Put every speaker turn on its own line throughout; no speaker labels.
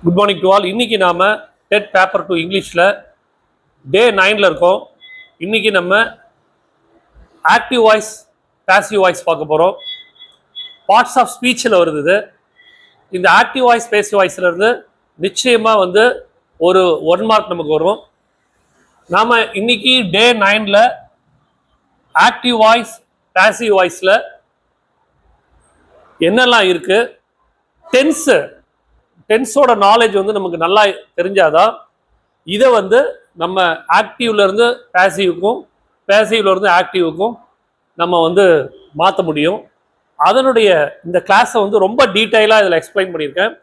Good morning to all. இன்னைக்கு நாம dead paper 2 இங்கிலீஷில் டே 9ல் இருக்கோம். இன்னைக்கு நம்ம ஆக்டிவ் வாய்ஸ் பேசிவ் வாய்ஸ் பார்க்க போகிறோம். பார்ட்ஸ் ஆஃப் ஸ்பீச்சில் வருது. இந்த ஆக்டிவ் வாய்ஸ் பேசிவ் வாய்ஸில் இருந்து நிச்சயமாக ஒரு 1 மார்க் நமக்கு வரும். நாம் இன்னைக்கு டே 9ல் ஆக்டிவ் வாய்ஸ் பேசிவ் வாய்ஸில் என்னெல்லாம் இருக்குது, டென்ஸோட நாலேஜ் நமக்கு நல்லா தெரிஞ்சாதான் இதை நம்ம ஆக்டிவ்ல இருந்து பேசிவுக்கும் பேசிவ்ல இருந்து ஆக்டிவுக்கும் நம்ம மாற்ற முடியும். அதனுடைய இந்த கிளாஸை ரொம்ப டீட்டெயிலாக இதில் எக்ஸ்பிளைன் பண்ணியிருக்கேன்.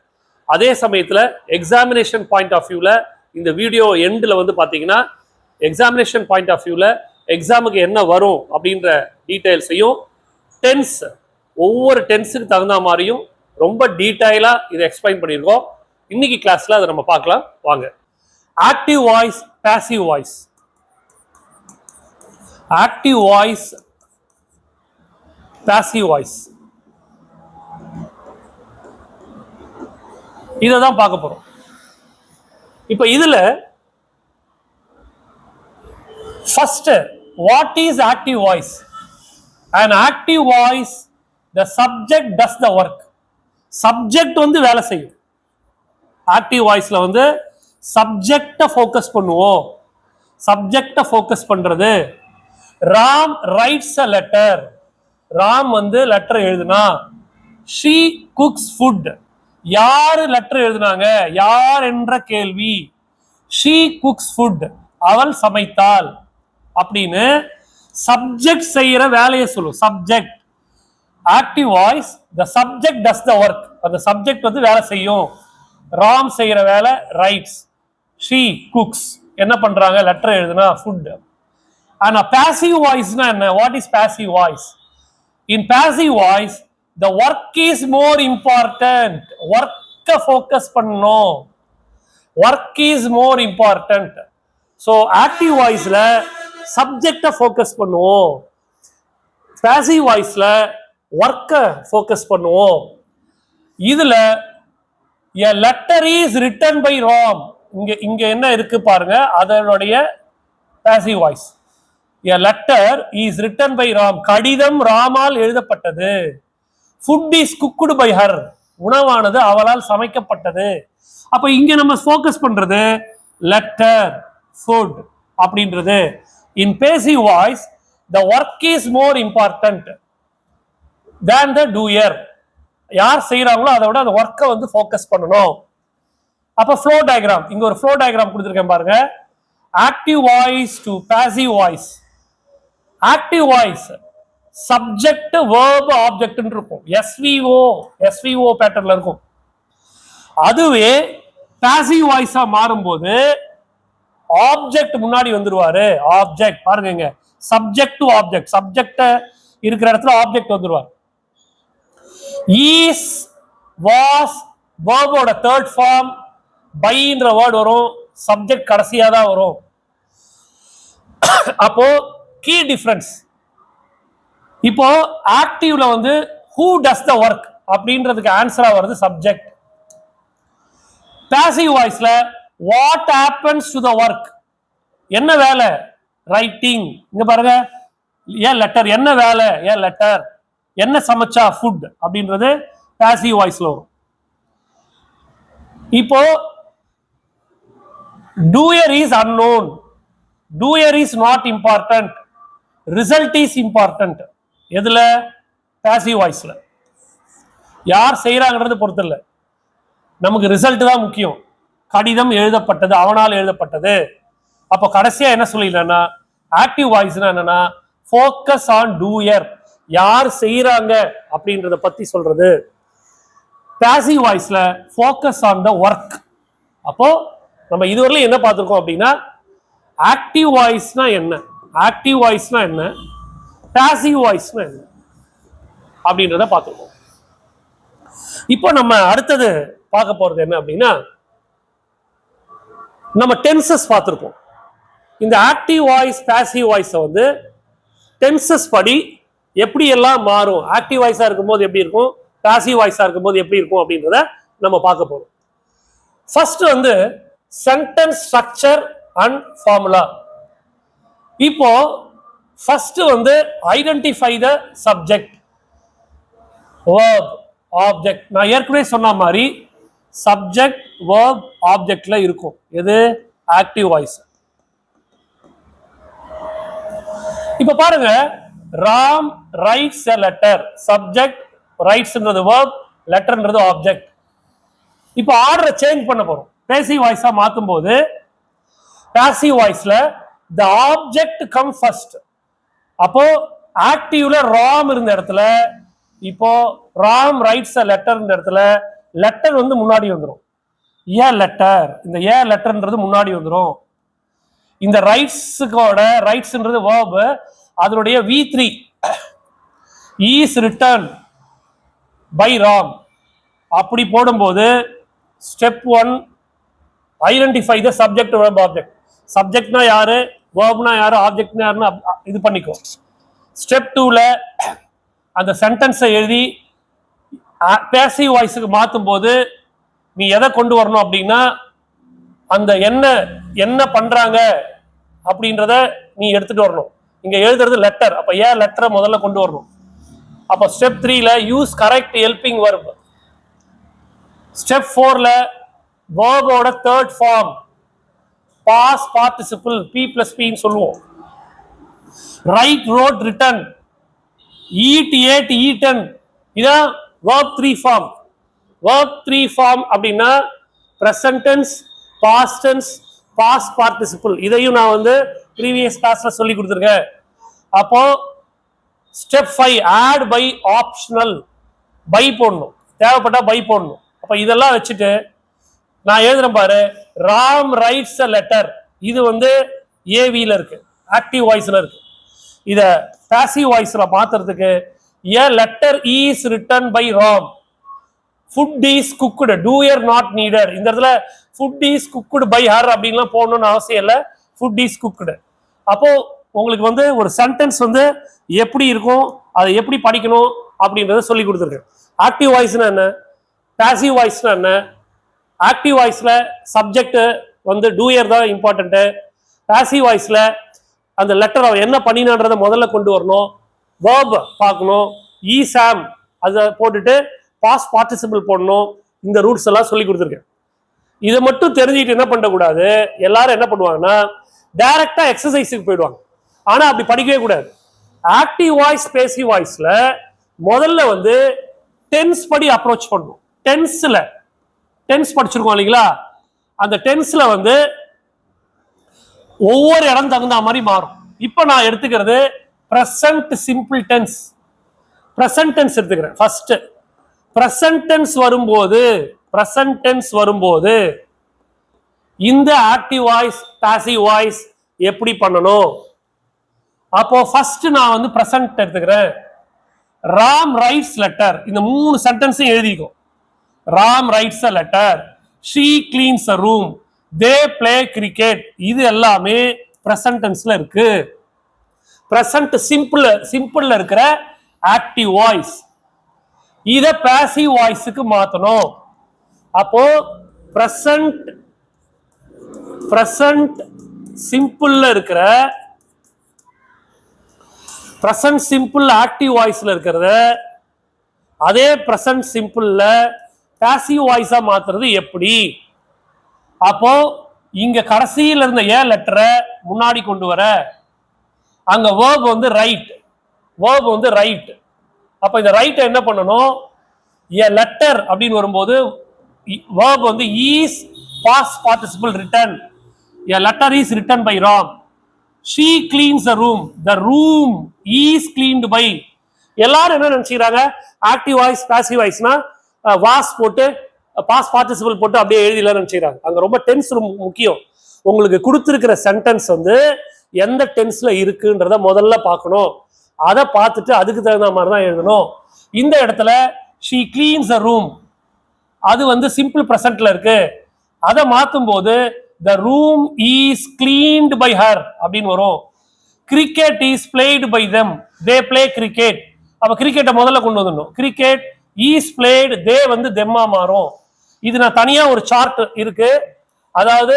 அதே சமயத்தில் எக்ஸாமினேஷன் பாயிண்ட் ஆஃப் வியூவில் இந்த வீடியோ எண்டில் பார்த்தீங்கன்னா எக்ஸாமினேஷன் பாயிண்ட் ஆஃப் வியூவில் எக்ஸாமுக்கு என்ன வரும் அப்படின்ற டீட்டெயில்ஸையும் ஒவ்வொரு டென்ஸுக்கு தகுந்த மாதிரியும் ரொம்ப டீட்டெயிலாக இதை எக்ஸ்பிளைன் பண்ணியிருக்கோம். இன்னைக்கு கிளாஸில் அதை நம்ம பார்க்கலாம் வாங்க. Active voice passive voice. Active voice passive voice இதை தான் பார்க்க போறோம். இப்போ இதுல first, what is active voice? an active voice, the subject does the work. Subject வேலை செய்யும். ஆக்டிவ் வாய்ஸ்ல சப்ஜெக்டை ஃபோக்கஸ் பண்ணுவோம். சப்ஜெக்டை ஃபோக்கஸ் பண்றது. Ram writes a letter. Ram letter எழுதுனா. She cooks food. யாரு லெட்டர் எழுதுனாங்க? யார் என்ற கேள்வி. She cooks food. அவள் சமைத்தாள் அப்படின்னு சப்ஜெக்ட் செய்யற வேலையை சொல்லும். Subject. Active voice, the subject does the work. அந்த சப்ஜெக்ட் வேலை செய்யும். ராம் செய்யற வேலை ரைட்ஸ். ஷீ குக்ஸ் என்ன பண்றாங்க? லெட்டர் எழுதுனா ஃபுட். ஆனா பாசிவ் வாய்ஸ்னா என்ன? What is passive voice? In passive voice the work is more important. ஒர்க்கை ஃபோக்கஸ் பண்ணணும். Work is more important. So active வாய்ஸ்ல சப்ஜெக்டை ஃபோக்கஸ் பண்ணுவோம். பாசிவ் வாய்ஸ்ல ஒர்க்கை ஃபோக்கஸ் பண்ணுவோம். இதுல a letter is written by Ram. இங்க என்ன இருக்கு பாருங்க, அதனுடைய passive voice. a letter is written by Ram. கடிதம் ராமால் எழுதப்பட்டது. food is cooked by her. உணவானது அவளால் சமைக்கப்பட்டது. அப்ப இங்க நம்ம ஃபோக்கஸ் பண்றது லெட்டர், ஃபுட் அப்படின்றது. in passive voice the work is more important than the doer. யார் செய்யறாங்களோ அதை விட அந்த ஒர்க்கை ஃபோக்கஸ் பண்ணணும். அப்ப ஃப்ளோ டயக்ராம், இங்க ஒரு ஃப்ளோ டயக்ராம் கொடுத்துருக்கேன் பாருங்க. Active voice to passive voice. Active voice subject verb object இருக்கும். எஸ்விஓ பேட்டர்ன்ல இருக்கும். அதுவே பாசிவ் வாய்ஸா மாறும்போது ஆப்ஜெக்ட் முன்னாடி வந்துருவாரு. ஆப்ஜெக்ட் பாருங்க, சப்ஜெக்ட் டு ஆப்ஜெக்ட். சப்ஜெக்ட் இருக்கிற இடத்துல ஆப்ஜெக்ட் வந்துருவார். ஈஸ், வாஸ் வேர்போட தேர்ட் ஃபார்ம். பைன்ற வேர்ட் வரும். சப்ஜெக்ட் கடைசியா தான் வரும். அப்போ கீ டிஃபரன்ஸ். இப்போ ஆக்டிவ்ல ஹூ டஸ் த ஒர்க் அப்படின்றதுக்கு ஆன்சரா வருது சப்ஜெக்ட். பாசிவ் வாய்ஸ்ல what happens to the work. என்ன வேலை? ரைட்டிங். இங்க பாருங்க, ஏன் லெட்டர். என்ன வேலை? ஏன் லெட்டர். என்ன சமைச்சா? ஃபுட் அப்படின்றது பாசிவ் வாய்ஸ்ல வரும். இப்போ doer is unknown. Doer is not important. Result is important. எதுல? பாசிவ் வாய்ஸ்ல. யார் செய்யறாங்கிறது பொறுத்து இல்லை, நமக்கு ரிசல்ட் தான் முக்கியம். கடிதம் எழுதப்பட்டது, அவனால் எழுதப்பட்டது. அப்போ கடைசியா என்ன சொல்லிடலன்னா, ஆக்டிவ் வாய்ஸ்னா என்னன்னா ஃபோக்கஸ் ஆன் டூயர். யார் செய்யறாங்க அப்படின்றத பத்தி சொல்றது. பாசிவ் வாய்ஸ்ல ஃபோக்கஸ் ஆன் த ஒர்க். அப்போ நம்ம இதுவரையிலும் என்ன பார்த்திருக்கோம் அப்படின்னா, ஆக்டிவ் வாய்ஸ்னா என்ன, ஆக்டிவ் வாய்ஸ்னா என்ன, பாசிவ் வாய்ஸ்னா என்ன அப்படின்றத பார்த்திருக்கோம். இப்போ நம்ம அடுத்தது பார்க்க போறது என்ன அப்படின்னா, நம்ம டென்சஸ் பார்த்திருக்கோம். இந்த ஆக்டிவ் வாய்ஸ் பாசிவ் வாய்ஸை டென்சஸ் படி எப்படி எல்லாம் மாறும், ஆக்டிவ் வாய்ஸா இருக்கும்போது எப்படி இருக்கும், பாசிவ் வாய்ஸா இருக்கும்போது எப்படி இருக்கும் அப்படின்றத நம்ம பார்க்க போறோம். ஃபர்ஸ்ட் வந்து சென்டென்ஸ் ஸ்ட்ரக்சர் அண்ட் ஃபார்முலா. இப்போ ஃபர்ஸ்ட் வந்து identify the subject, verb, object. நான் ஏற்கனவே சொன்ன மாதிரி சப்ஜெக்ட் வேர்ப் ஆப்ஜெக்ட்ல இருக்கும். எது? Active voice. இப்ப பாருங்க, Ram writes a letter. Subject, ரைட்ஸ்ன்றது வேர்ப், லெட்டர்ன்றது ஆப்ஜெக்ட். இப்போ ஆர்டரை சேஞ்ச் பண்ண போறோம். பேசிவ் வாய்ஸா மாத்தும் போது பாசிவ் வாய்ஸ்ல த ஆப்ஜெக்ட் கம் ஃபர்ஸ்ட். அப்போ ஆக்டிவ்ல ராம் இருந்த இடத்துல இப்போ ராம் ரைட்ஸ் எ லெட்டர் இடத்துல லெட்டர் வந்து முன்னாடி வந்துடும். ஏ லெட்டர், இந்த ஏ லெட்டர்ன்றது முன்னாடி வந்துடும். இந்த ரைட்ஸுக்கோட ரைட்ஸ்ன்றது வேர்ப், அதனுடைய V3 is written by Ram. அப்படி போடும்போது step 1 identify the subject verb object. சப்ஜெக்ட்னா யாரு, வேர்ப்னா யாரு, ஆப்ஜெக்ட்னா யாருன்னு இது பண்ணிக்கோ. ஸ்டெப் 2ல அந்த சென்டென்ஸை எழுதி பேசிவ் வாய்ஸுக்கு மாற்றும் போது நீ எதை கொண்டு வரணும் அப்படின்னா அந்த என்ன பண்றாங்க அப்படின்றத நீ எடுத்துட்டு வரணும். இங்க எழுதுறது லெட்டர், அப்ப ஏன் லெட்டரை முதல்ல கொண்டு வரணும். அப்போ ஸ்டெப் 3ல use correct helping verb. Step 4ல வேர்போட third form past participle P+P ன்னு சொல்லுவோம். Write, wrote, written, eat, ate, eaten, இதான் verb 3 ஃபார்ம். verb 3 ஃபார்ம் அப்படின்னா present tense, past tense, past participle. இதையும் நான் வந்து ப்ரீவியஸ் கிளாஸ்ல சொல்லி கொடுத்துருக்கேன். அப்போ step 5 add by optional. By போடணும், தேவைப்பட்டா பை போடணும். அப்ப இதெல்லாம் வச்சுட்டு நான் எழுதுறேன் பாரு, ராம் ரைட்ஸ் எ லெட்டர். இது வந்து ஏவில இருக்கு, ஆக்டிவ் வாய்ஸ்ல இருக்கு. இத பாசிவ் வாய்ஸ்ல மாத்துறதுக்கு a letter is written by Ram. Food is cooked, doer not needed. இந்த இடத்துல food is cooked by her அப்படின்லாம் போடணும்னு அவசியம் இல்லை. food is cooked. அப்போ உங்களுக்கு வந்து ஒரு சென்டென்ஸ் வந்து எப்படி இருக்கும், அதை எப்படி படிக்கணும் அப்படின்றத சொல்லி கொடுத்துருக்கேன். ஆக்டிவ் வாய்ஸ்னா என்ன, பாசிவ் வாய்ஸ்னா என்ன. ஆக்டிவ் வாய்ஸ்ல சப்ஜெக்ட் வந்து டூயர் தான் இம்பார்ட்டன்ட். பாசிவ் வாய்ஸ்ல அந்த லெட்டர் அவன் என்ன பண்ணினான்றதை முதல்ல கொண்டு வரணும். வேர்ப் பார்க்கணும், சாம் அதை போட்டுட்டு பாஸ்ட் பார்ட்டிசிபிள் போடணும். இந்த ரூல்ஸ் எல்லாம் சொல்லி கொடுத்துருக்கேன். இதை மட்டும் தெரிஞ்சுக்கிட்டு என்ன பண்ணக்கூடாது, எல்லாரும் என்ன பண்ணுவாங்கன்னா டைரக்டா எக்ஸசைஸுக்கு போயிடுவாங்க. ஆனா அப்படி படிக்கவே கூடாது. ஆக்டிவ் வாய்ஸ் பேசிவ் வாய்ஸ்ல முதல்ல வந்து டென்ஸ் படி அப்ரோச் பண்ணணும். டென்ஸ் படிச்சிருக்கோம் இல்லைங்களா, அந்த டென்ஸ்ல வந்து ஒவ்வொரு இடம் தகுந்த மாதிரி மாறும். இப்ப நான் எடுத்துக்கிறது present simple tense. Present tense எடுத்துக்கிறேன். ஃபர்ஸ்ட் பிரசன்ட் டென்ஸ் வரும்போது இந்த ஆக்டிவ் வாய்ஸ் பாசிவ் வாய்ஸ் எப்படி பண்ணணும். அப்போ ஃபர்ஸ்ட் நான் வந்து பிரசன்ட் எடுத்துக்கிறேன். ராம் ரைட்ஸ் லெட்டர், இந்த 3 சென்டென்ஸையும் எழுதிக்கும். Ram writes a letter, she cleans a room, they play cricket. இது எல்லாமே பிரசன்ட் டென்ஸ்ல இருக்கு. பிரசன்ட் சிம்பிள்ல இருக்கிற ஆக்டிவ் வாய்ஸ். இத பாசிவ் வாய்ஸுக்கு மாத்தணும். அப்போ பிரசன்ட் சிம்பிள்ல இருக்கிற பிரசன்ட் சிம்பிள் ஆக்டிவ் வாய்ஸ்ல இருக்கிறத அதே பிரசன்ட் சிம்பிள்ல பாசிவ் வாய்ஸா மாத்துறது எப்படி. அப்போ இங்க கடைசியில இருந்த ஏ லெட்டரை முன்னாடி கொண்டு வர, அங்க வேர்ப் வந்து ரைட். அப்ப இந்த ரைட்டை என்ன பண்ணணும், ஏ லெட்டர் அப்படின்னு வரும்போது வேர்ப் வந்து is past participle written. A letter is written by Ram. She cleans the room, the room is cleaned by. எல்லாரும் என்ன நினைச்சுக்கிறாங்க, ஆக்டிவ் வாய்ஸ் பாசிவ் வாய்ஸ்னா வாஸ் போட்டு பாஸ்ட் பார்ட்டிசிபிள் போட்டு அப்படியே எழுதிடலாம் நினைச்சுக்கிறாங்க. அங்க ரொம்ப டென்ஸ் முக்கியம். உங்களுக்கு கொடுத்துருக்கிற சென்டென்ஸ் வந்து எந்த டென்ஸ்ல இருக்குன்றத முதல்ல பார்க்கணும். அதை பார்த்துட்டு அதுக்கு தகுந்த மாதிரி தான் எழுதணும். இந்த இடத்துல ஷீ கிளீன்ஸ் அ ரூம், அது வந்து சிம்பிள் பிரசன்ட்ல இருக்கு. அதை மாற்றும் போது the room is cleaned by her அப்படின்னு வரும். Cricket is played by them, they play cricket. அப்ப கிரிக்கெட்டை முதல்ல கொண்டு வந்துடணும். கிரிக்கெட் இஸ் பிளேடு, தே வந்து தெம்மா மாறும். இது நான் தனியா ஒரு சார்ட் இருக்கு. அதாவது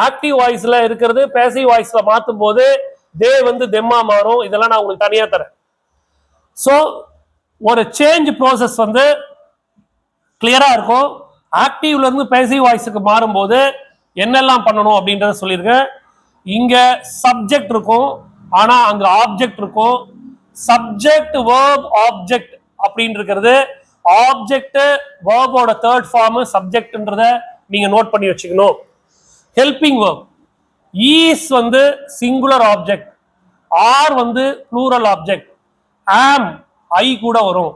ஆக்டிவ் வாய்ஸ்ல இருக்கிறது பேசிவ் வாய்ஸ்ல மாத்தும் போது தே வந்து தெம்மா மாறும். இதெல்லாம் நான் உங்களுக்கு தனியா தரேன். ஸோ ஒரு சேஞ்ச் ப்ராசஸ் வந்து கிளியரா இருக்கும். ஆக்டிவ்ல இருந்து பேசிவ் வாய்ஸுக்கு மாறும்போது என்னெல்லாம் பண்ணணும் அப்படின்றத சொல்லியிருக்கேன். இங்க சப்ஜெக்ட் இருக்கும், ஆனா அங்க ஆப்ஜெக்ட் இருக்கும். சப்ஜெக்ட் வேர்ப் ஆப்ஜெக்ட் அப்படின்னு இருக்கிறது. ஆப்ஜெக்ட் வேர்போட தேர்ட் ஃபார்ம் சப்ஜெக்ட்ன்றத நீங்க நோட் பண்ணி வச்சுக்கணும். ஹெல்பிங் வேர்ப் ஈஸ் வந்து சிங்குலர் ஆப்ஜெக்ட், ஆர் வந்து ப்ளூரல் ஆப்ஜெக்ட், ஆம் ஐ கூட வரும்,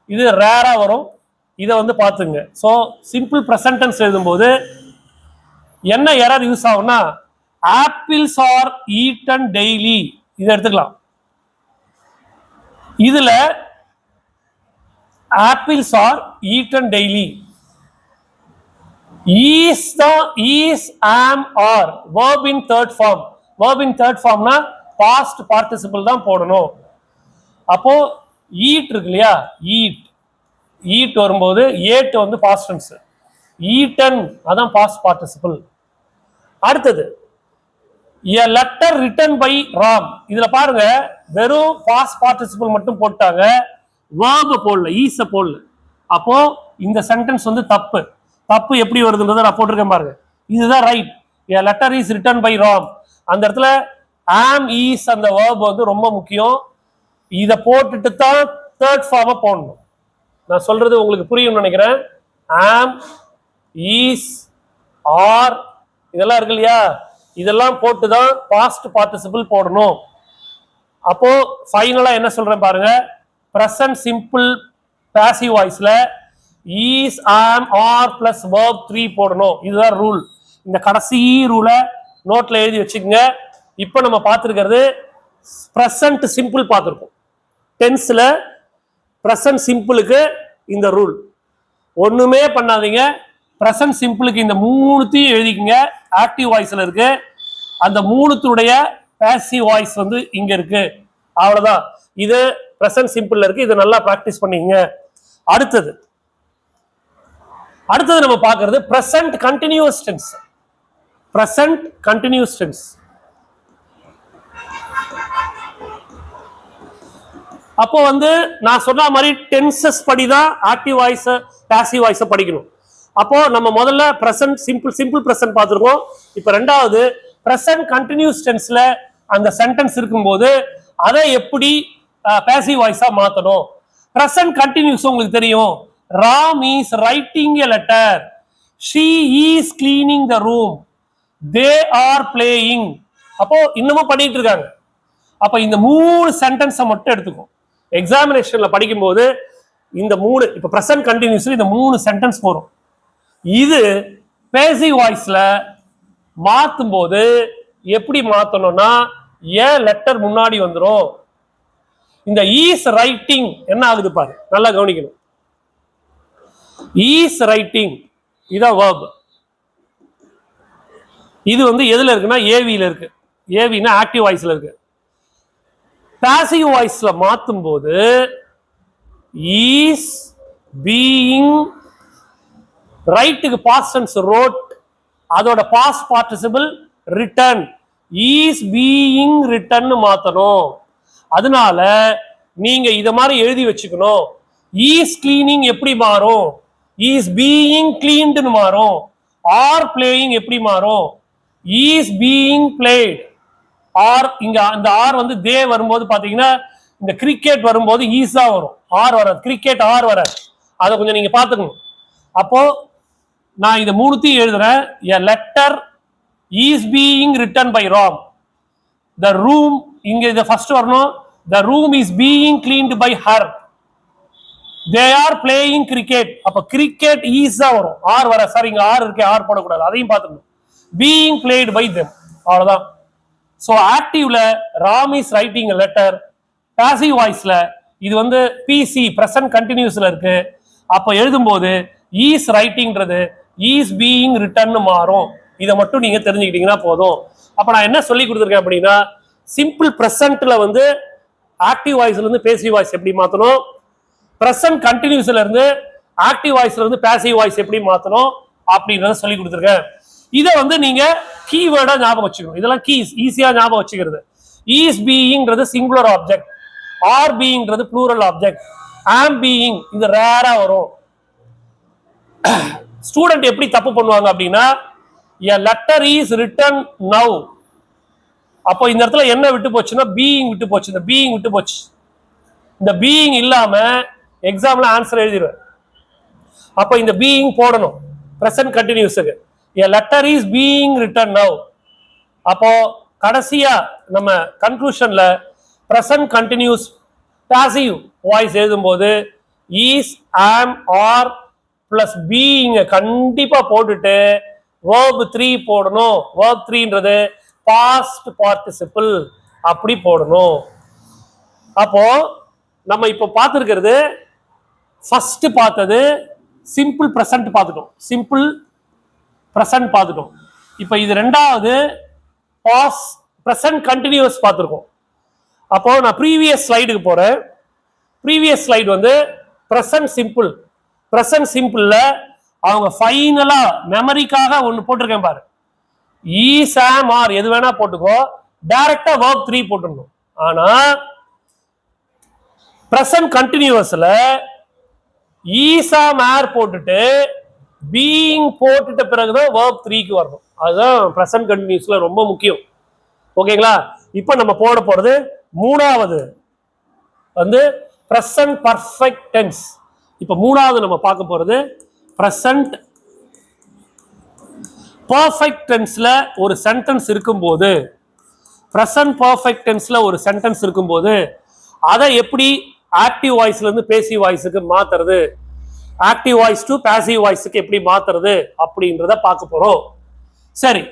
இது ரேரா வரும். இதை வந்து பார்த்துங்க. ஸோ சிம்பிள் ப்ரெசன்டென்ஸ் எழுதும்போது என்ன எரர் யூஸ் ஆகும்னா ஆப்பிள்ஸ் ஆர் ஈட்டன் டெய்லி இதை எடுத்துக்கலாம். இதுல apples are eaten daily is தான் is am are verb in third form. verb in third formனா past participle தான் போடணும். அப்போ ஈட் இருக்கு இல்லையா, ஈட் வரும்போது ஏட் வந்து பாஸ்ட் டென்ஸ், ஈட்டன் அதான் பாஸ்ட் பார்ட்டிசிபிள். அடுத்தது a letter written by Ram. இதுல பாருங்க வெறும் பாஸ்ட் பார்ட்டிசிபிள் மட்டும் போட்டாங்க, verb போடல, ஈஸ போடல. அப்போ இந்த சென்டென்ஸ் வந்து தப்பு. தப்பு எப்படி வருதுன்றதை நான் போட்டிருக்கேன் பாருங்க. இதுதான் right. a letter is written by Ram. அந்த இடத்துல am is அந்த verb வந்து ரொம்ப முக்கியம். இதை போட்டுட்டு தான் தேர்ட் ஃபார்மை போடணும். நான் சொல்றது உங்களுக்கு புரியும் நினைக்கிறேன். ஆம், ஈஸ், ஆர் இதெல்லாம் இருக்கு இல்லையா, இதெல்லாம் போட்டு தான் பாஸ்ட் பார்ட்டிசிபிள் போடணும். அப்போ ஃபைனலா என்ன சொல்றேன் பாருங்க. பிரசன்ட் சிம்பிள் பாசிவ் வாய்ஸ்ல is, am, are plus verb 3 போடணும். இதுதான் ரூல். இந்த கடைசி ரூலை நோட்ல எழுதி வச்சுக்கோங்க. இப்போ நம்ம பார்த்துருக்கிறது பிரசன்ட் சிம்பிள் பார்த்துருக்கோம். டென்ஸ்ல பிரசன்ட் சிம்பிளுக்கு இந்த ரூல் ஒண்ணுமே பண்ணாதீங்க. பிரசன்ட் சிம்பிளுக்கு இந்த மூணுத்தையும் எழுதிக்கங்க. ஆக்டிவ் வாய்ஸ்ல இருக்கு, அந்த மூணுத்துடைய பாசிவ் வாய்ஸ் வந்து இங்க இருக்கு. அவ்வளவுதான். இது பிரசன்ட் சிம்பிள்ல இருக்கு. இதை நல்லா பிராக்டிஸ் பண்ணீங்க. அடுத்தது நம்ம பார்க்கிறது present continuous tense. Present continuous tense. அப்போ வந்து நான் சொன்ன மாதிரி டென்சஸ் படி தான் ஆக்டிவ் வாய்ஸ் பாசிவ் வாய்ஸ் படிக்கணும். அப்போ நம்ம முதல்ல பிரசன்ட் சிம்பிள் பிரசன்ட் பார்த்துருக்கோம். இப்போ ரெண்டாவது பிரசன்ட் கண்டினியூஸ் டென்ஸ்ல அந்த சென்டென்ஸ் இருக்கும்போது அதை எப்படி பாசிவ் வாய்ஸா மாத்தணும். பிரசன்ட் கண்டினியூஸ் உங்களுக்கு தெரியும். Ram is writing a letter, she is cleaning the room, they are playing. அப்போ இன்னமும் பண்ணிட்டு இருக்காங்க. அப்ப இந்த மூணு சென்டென்ஸை மட்டும் எடுத்துக்கும். எக்ஸாமினேஷன்ல படிக்கும்போது இந்த மூணு, இப்ப பிரசன்ட் கண்டினியூஸ்ல இந்த மூணு சென்டென்ஸ் வரும். இது பேசிவ் வாய்ஸ்ல மாத்தும் போது எப்படி மாத்தணும்னா ஏன் லெட்டர் முன்னாடி வந்துடும். இந்த ஈஸ் ரைட்டிங் என்ன ஆகுது பாரு, நல்லா கவனிக்கணும். ஈஸ் ரைட்டிங் இதான் verb. இது வந்து எதுல இருக்குன்னா ஏவில இருக்கு. ஏவினா ஆக்டிவ் வாய்ஸ்ல இருக்கு. பாசிவ் வாய்ஸ்ல மாத்தும் போது இஸ் பீயிங், ரைட்டுக்கு பாஸ்ட் டென்ஸ் ரோட், அதோட past participle written, is being written மாத்தணும். அதனால நீங்க இத மாதிரி எழுதி வச்சுக்கணும். இஸ் கிளீனிங் எப்படி மாறும், இஸ் பீயிங் கிளீன்டு மாறும். ஆர் பிளேயிங் எப்படி மாறும், இஸ் பீயிங் பிளேட். ஆர் இங்க அந்த ஆர் வந்து தே வரும்போது பாத்தீங்கன்னா இந்த கிரிக்கெட் வரும்போது ஈஸா வரும், ஆர் வராது. கிரிக்கெட் ஆர் வராது. அதை கொஞ்சம் நீங்க பாத்துக்கணும். அப்போ நான் இந்த மூணுத்தையும் எழுதுறேன். a letter is being written by Ram. the room இங்க இது ஃபர்ஸ்ட் வரணும். the room is being cleaned by her. they are playing cricket. அப்ப கிரிக்கெட் ஈஸா வரும், ஆர் வர. சாரி இங்க ஆர் இருக்கு, ஆர் போடக்கூடாது, அதையும் பார்த்துக்கணும். being played by them. அவ்வளவுதான். ஸோ ஆக்டிவ்ல Ram is writing a letter, passive வாய்ஸ்ல இது வந்து பிசி பிரசன்ட் கண்டினியூஸ்ல இருக்கு. அப்போ எழுதும்போது ஈஸ் ரைட்டிங்ன்றது ஈஸ் பீயிங் ரிட்டன் மாறும். இதை மட்டும் நீங்க தெரிஞ்சுக்கிட்டீங்கன்னா போதும். அப்ப நான் என்ன சொல்லி கொடுத்துருக்கேன் அப்படின்னா, சிம்பிள் பிரசன்ட்ல வந்து ஆக்டிவ் வாய்ஸ்ல இருந்து பேசிவ் வாய்ஸ் எப்படி மாத்தணும், பிரசன்ட் கண்டினியூஸ்ல இருந்து ஆக்டிவ் வாய்ஸ்ல இருந்து பாசிவ் வாய்ஸ் எப்படி மாத்தணும் அப்படின்றத சொல்லி கொடுத்துருக்கேன். இதை வந்து நீங்க கீவேர்டா ஞாபகம் வச்சுக்கணும். இதெல்லாம் கீஸ் ஈஸியா ஞாபகம் வச்சுக்கிறது. இஸ் பீயிங்ன்றது சிங்குலர் ஆப்ஜெக்ட், ஆர் பீயிங்ன்றது ப்ளூரல் ஆப்ஜெக்ட், ஆம் பீயிங் இது ரேரா வரும். ஸ்டூடெண்ட் எப்படி தப்பு பண்ணுவாங்க அப்படின்னா, a letter is written now, அப்போ இந்த இடத்துல என்ன விட்டு போச்சுன்னா பீயிங் விட்டு போச்சு. இந்த பீயிங் விட்டு போச்சு. இந்த பீயிங் இல்லாம எக்ஸாம்ல ஆன்சர் எழுதிடுவேன். அப்போ இந்த பீயிங் போடணும் பிரசன்ட் கண்டினியூஸுக்கு. a letter is being written now. அப்போ கடைசியா நம்ம கன்க்ளூஷன்ல பிரசன்ட் கண்டினியூஸ் பாசிவ் வாய்ஸ் எழுதும்போது is, am, are plus being கண்டிப்பா போட்டுட்டு verb 3 போடணும். verb 3ன்றது பாஸ்ட் பார்ட்டிசிபிள் அப்படி போடணும். அப்போ நம்ம இப்போ பார்த்துருக்கிறது ஃபர்ஸ்ட் பார்த்தது சிம்பிள் பிரசன்ட் பார்த்துட்டோம். சிம்பிள் பிரசன்ட் பார்த்துட்டோம். இப்போ இது ரெண்டாவது பாஸ் பிரசன்ட் கண்டினியூஸ் பார்த்துருக்கோம். அப்போ நான் ப்ரீவியஸ் ஸ்லைடுக்கு போறேன். ப்ரீவியஸ் ஸ்லைடு வந்து பிரசன்ட் சிம்பிள். பிரசன்ட் சிம்பிள்ல அவங்க ஃபைனலா மெமரிக்காக ஒன்று போட்டிருக்கேன் பாரு, ஈஸ், ஆம், ஆர் எது வேணா போட்டுக்கோ, டைரக்டா verb 3 போட்டுடணும். ஆனா பிரசன்ட் கண்டினியூஸ்ல ஈஸ், ஆம், ஆர் போட்டுட்டு பீயிங் போட்டுட்ட பிறகுதான் verb 3க்கு வரணும். அதுதான் பிரசன்ட் கண்டினியூஸ்ல ரொம்ப முக்கியம். ஓகேங்களா? இப்போ நம்ம போட போறது மூணாவது வந்து பிரசன்ட் பர்ஃபெக்ட் டென்ஸ். இப்போ மூணாவது நம்ம பார்க்க போறது பிரசன்ட் பர்ஃபெக்ட் டென்ஸ்ல ஒரு சென்டென்ஸ் இருக்கும்போது, பிரசன்ட் பர்ஃபெக்ட் டென்ஸ்ல ஒரு சென்டென்ஸ் இருக்கும்போது அதை எப்படி ஆக்டிவ் வாய்ஸ்ல இருந்து பேசிவ் வாய்ஸுக்கு மாத்துறது, ஆக்டிவ் வாய்ஸ் டு பாசிவ் வாய்ஸுக்கு எப்படி மாத்துறது அப்படின்றத பார்க்க போறோம். சரி,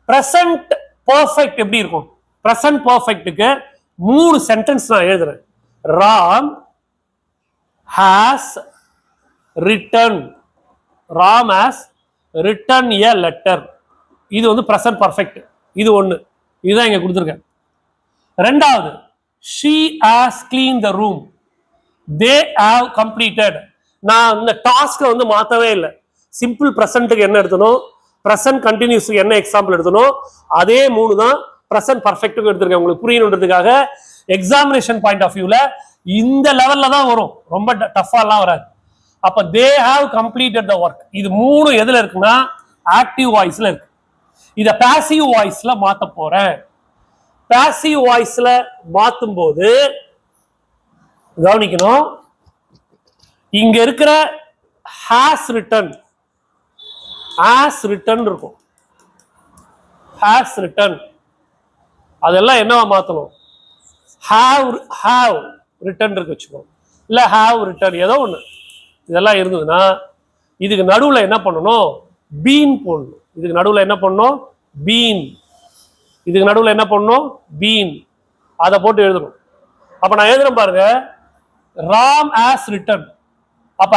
பிரசன்ட் பர்ஃபெக்ட் எப்படி இருக்கும்? பிரசன்ட் பர்ஃபெக்ட்டுக்கு 3 சென்டென்ஸ் நான் எழுதுறேன். Ram has return, Ram has return a letter. இது வந்து பிரசன்ட் பர்ஃபெக்ட். இது ஒன்று, இதுதான் இங்க கொடுத்துருக்கேன். ரெண்டாவது, she has cleaned the room, they have completed. நான் இந்த டாஸ்க்கை வந்து மாற்றவே இல்லை. சிம்பிள் ப்ரெசன்ட்டுக்கு என்ன எடுத்தணும், ப்ரெசன்ட் கண்டினியூஸுக்கு என்ன எக்ஸாம்பிள் எடுத்தணும், அதே 3 தான் ப்ரெசன்ட் பர்ஃபெக்ட்டுக்கு எடுத்திருக்கேன். உங்களுக்கு புரியணுன்றதுக்காக எக்ஸாமினேஷன் பாயிண்ட் ஆஃப் வியூல இந்த லெவல்ல தான் வரும், ரொம்ப டஃபாலாம் வராது. அப்ப they have completed the work. இது 3 எதுல இருக்குன்னா ஆக்டிவ் வாய்ஸ்ல இருக்கு. இத பாசிவ் வாய்ஸ்ல மாத்த போறேன். பாசிவ் வாய்ஸ்ல மாத்தும் போது கவனிக்கணும், இங்க இருக்கிற ஹாஸ் ரிட்டன், ஹாஸ் ரிட்டன் இருக்கும். ஹாஸ் ரிட்டன் அதெல்லாம் என்னவா மாத்தணும், ஹாவ் ரிட்டன் இருக்கு வச்சுக்கோ, இல்ல ஹாவ் ரிட்டன் ஏதோ ஒண்ணு. இதெல்லாம் இருந்ததுன்னா இதுக்கு நடுவுல என்ன பண்ணணும், பீன் போடணும். இதுக்கு நடுவுல என்ன பண்ணணும், பீன். இதுக்கு நடுவுல என்ன பண்ணணும், பீன். அதை போட்டு எழுதணும். அப்ப நான் எழுதுறேன் பாருங்க, ராம் ஆஸ் ரிட்டன். அப்ப